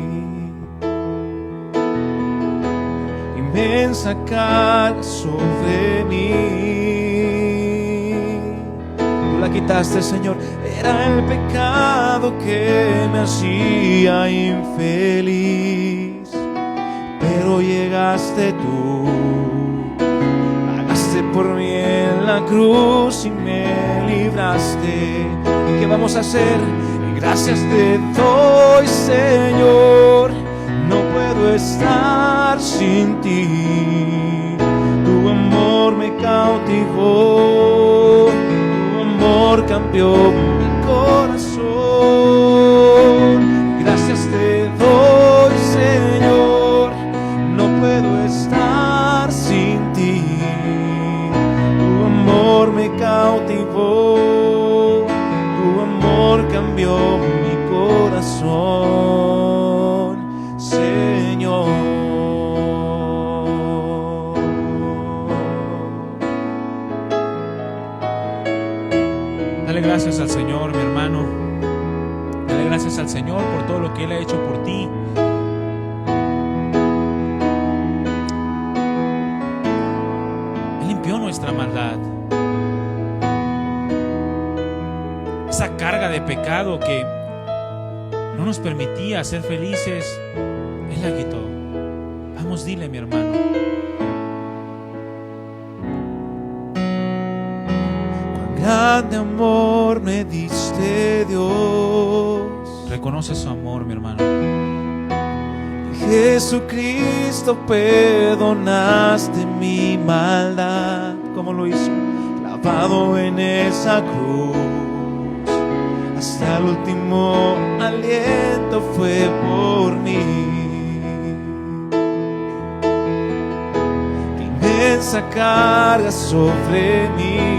Inmensa carga sobre mí. La quitaste, Señor. Era el pecado que me hacía infeliz, pero llegaste tú, pagaste por mí en la cruz y me libraste. ¿Qué vamos a hacer? Gracias te doy, Señor. No puedo estar sin ti. Tu amor me cautivó, cambió mi corazón. Gracias te doy, Señor. No puedo estar sin ti. Tu amor me cautivó. Tu amor cambió mi corazón, Señor. Dale gracias al Señor, mi hermano. Dale gracias al Señor por todo lo que Él ha hecho por ti. Él limpió nuestra maldad. Esa carga de pecado que no nos permitía ser felices, Él la quitó. Vamos, dile, mi hermano. Grande amor me diste, Dios. Reconoce su amor, mi hermano. Jesucristo perdonaste mi maldad. ¿Cómo lo hizo? Clavado en esa cruz, hasta el último aliento fue por mí. Inmensa carga sobre mí.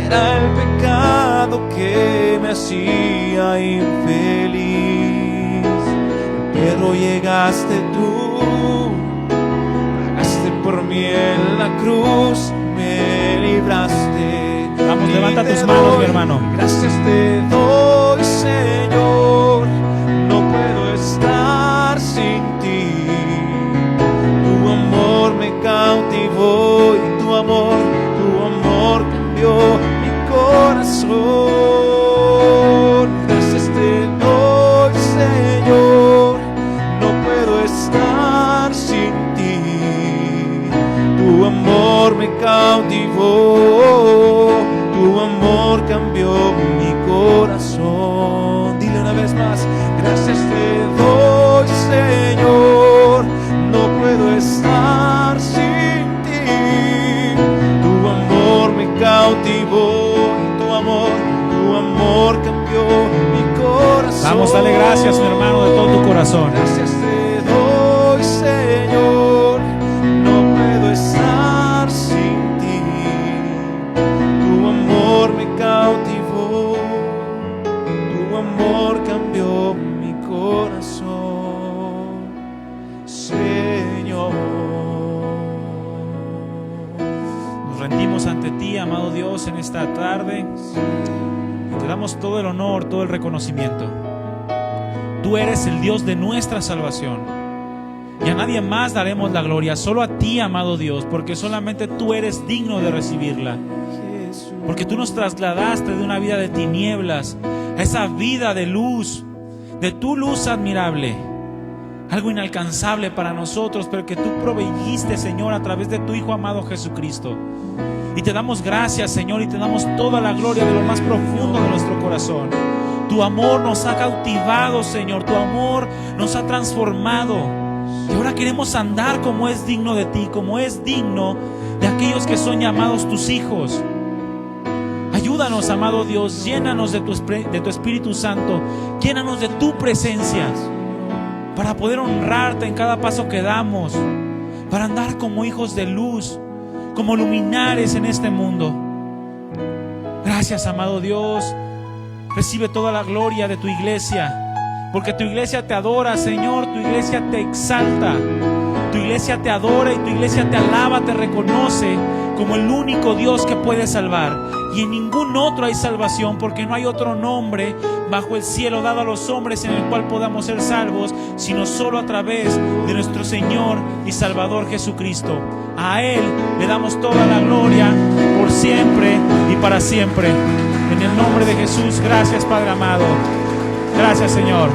Era el pecado que me hacía infeliz, pero llegaste tú, pagaste por mí en la cruz, me libraste. Vamos, Y levanta te tus manos, doy, mi hermano. Gracias te doy, Señor. No puedo estar sin ti. Tu amor me cautivó y tu amor cambió mi corazón. Gracias te doy, Señor. No puedo estar sin ti. Tu amor me cautivó, tu amor cambió mi corazón. Dile una vez más, gracias te doy, Señor. No puedo estar sin ti. Tu amor me cautivó y tu amor cambió mi corazón. Vamos, dale gracias, mi hermano, de todo tu corazón. Gracias te doy, Señor. No puedo estar sin ti. Tu amor me cautivó, tu amor cambió mi corazón, Señor. Nos rendimos ante ti, amado Dios, en esta tarde. Te damos todo el honor, todo el reconocimiento. Tú eres el Dios de nuestra salvación. Y a nadie más daremos la gloria, solo a ti, amado Dios, porque solamente tú eres digno de recibirla. Porque tú nos trasladaste de una vida de tinieblas a esa vida de luz, de tu luz admirable, algo inalcanzable para nosotros, pero que tú proveíste, Señor, a través de tu Hijo amado Jesucristo. Y te damos gracias, Señor, y te damos toda la gloria de lo más profundo de nuestro corazón. Tu amor nos ha cautivado, Señor, tu amor nos ha transformado. Y ahora queremos andar como es digno de ti, como es digno de aquellos que son llamados tus hijos. Ayúdanos, amado Dios, llénanos de tu Espíritu Santo, llénanos de tu presencia, para poder honrarte en cada paso que damos, para andar como hijos de luz, como luminares en este mundo. Gracias, amado Dios. Recibe toda la gloria de tu iglesia, porque tu iglesia te adora, Señor, tu iglesia te exalta, tu iglesia te adora y tu iglesia te alaba, te reconoce como el único Dios que puede salvar. Y en ningún otro hay salvación, porque no hay otro nombre bajo el cielo dado a los hombres en el cual podamos ser salvos, sino solo a través de nuestro Señor y Salvador Jesucristo. A Él le damos toda la gloria por siempre y para siempre. En el nombre de Jesús, gracias, Padre amado. Gracias, Señor.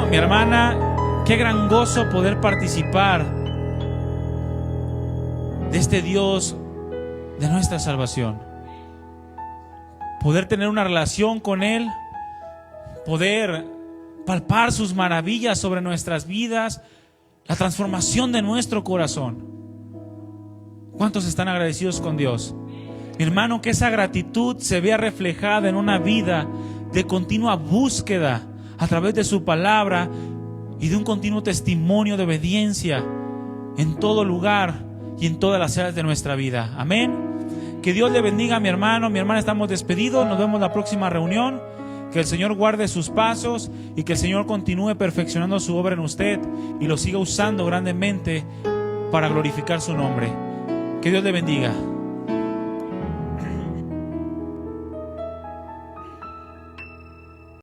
Mi hermana, qué gran gozo poder participar de este Dios de nuestra salvación. Poder tener una relación con Él, poder palpar sus maravillas sobre nuestras vidas, la transformación de nuestro corazón. ¿Cuántos están agradecidos con Dios? Mi hermano, que esa gratitud se vea reflejada en una vida de continua búsqueda a través de su palabra y de un continuo testimonio de obediencia en todo lugar y en todas las áreas de nuestra vida. Amén. Que Dios le bendiga a mi hermano, mi hermana. Estamos despedidos, nos vemos en la próxima reunión. Que el Señor guarde sus pasos y que el Señor continúe perfeccionando su obra en usted y lo siga usando grandemente para glorificar su nombre. Que Dios le bendiga.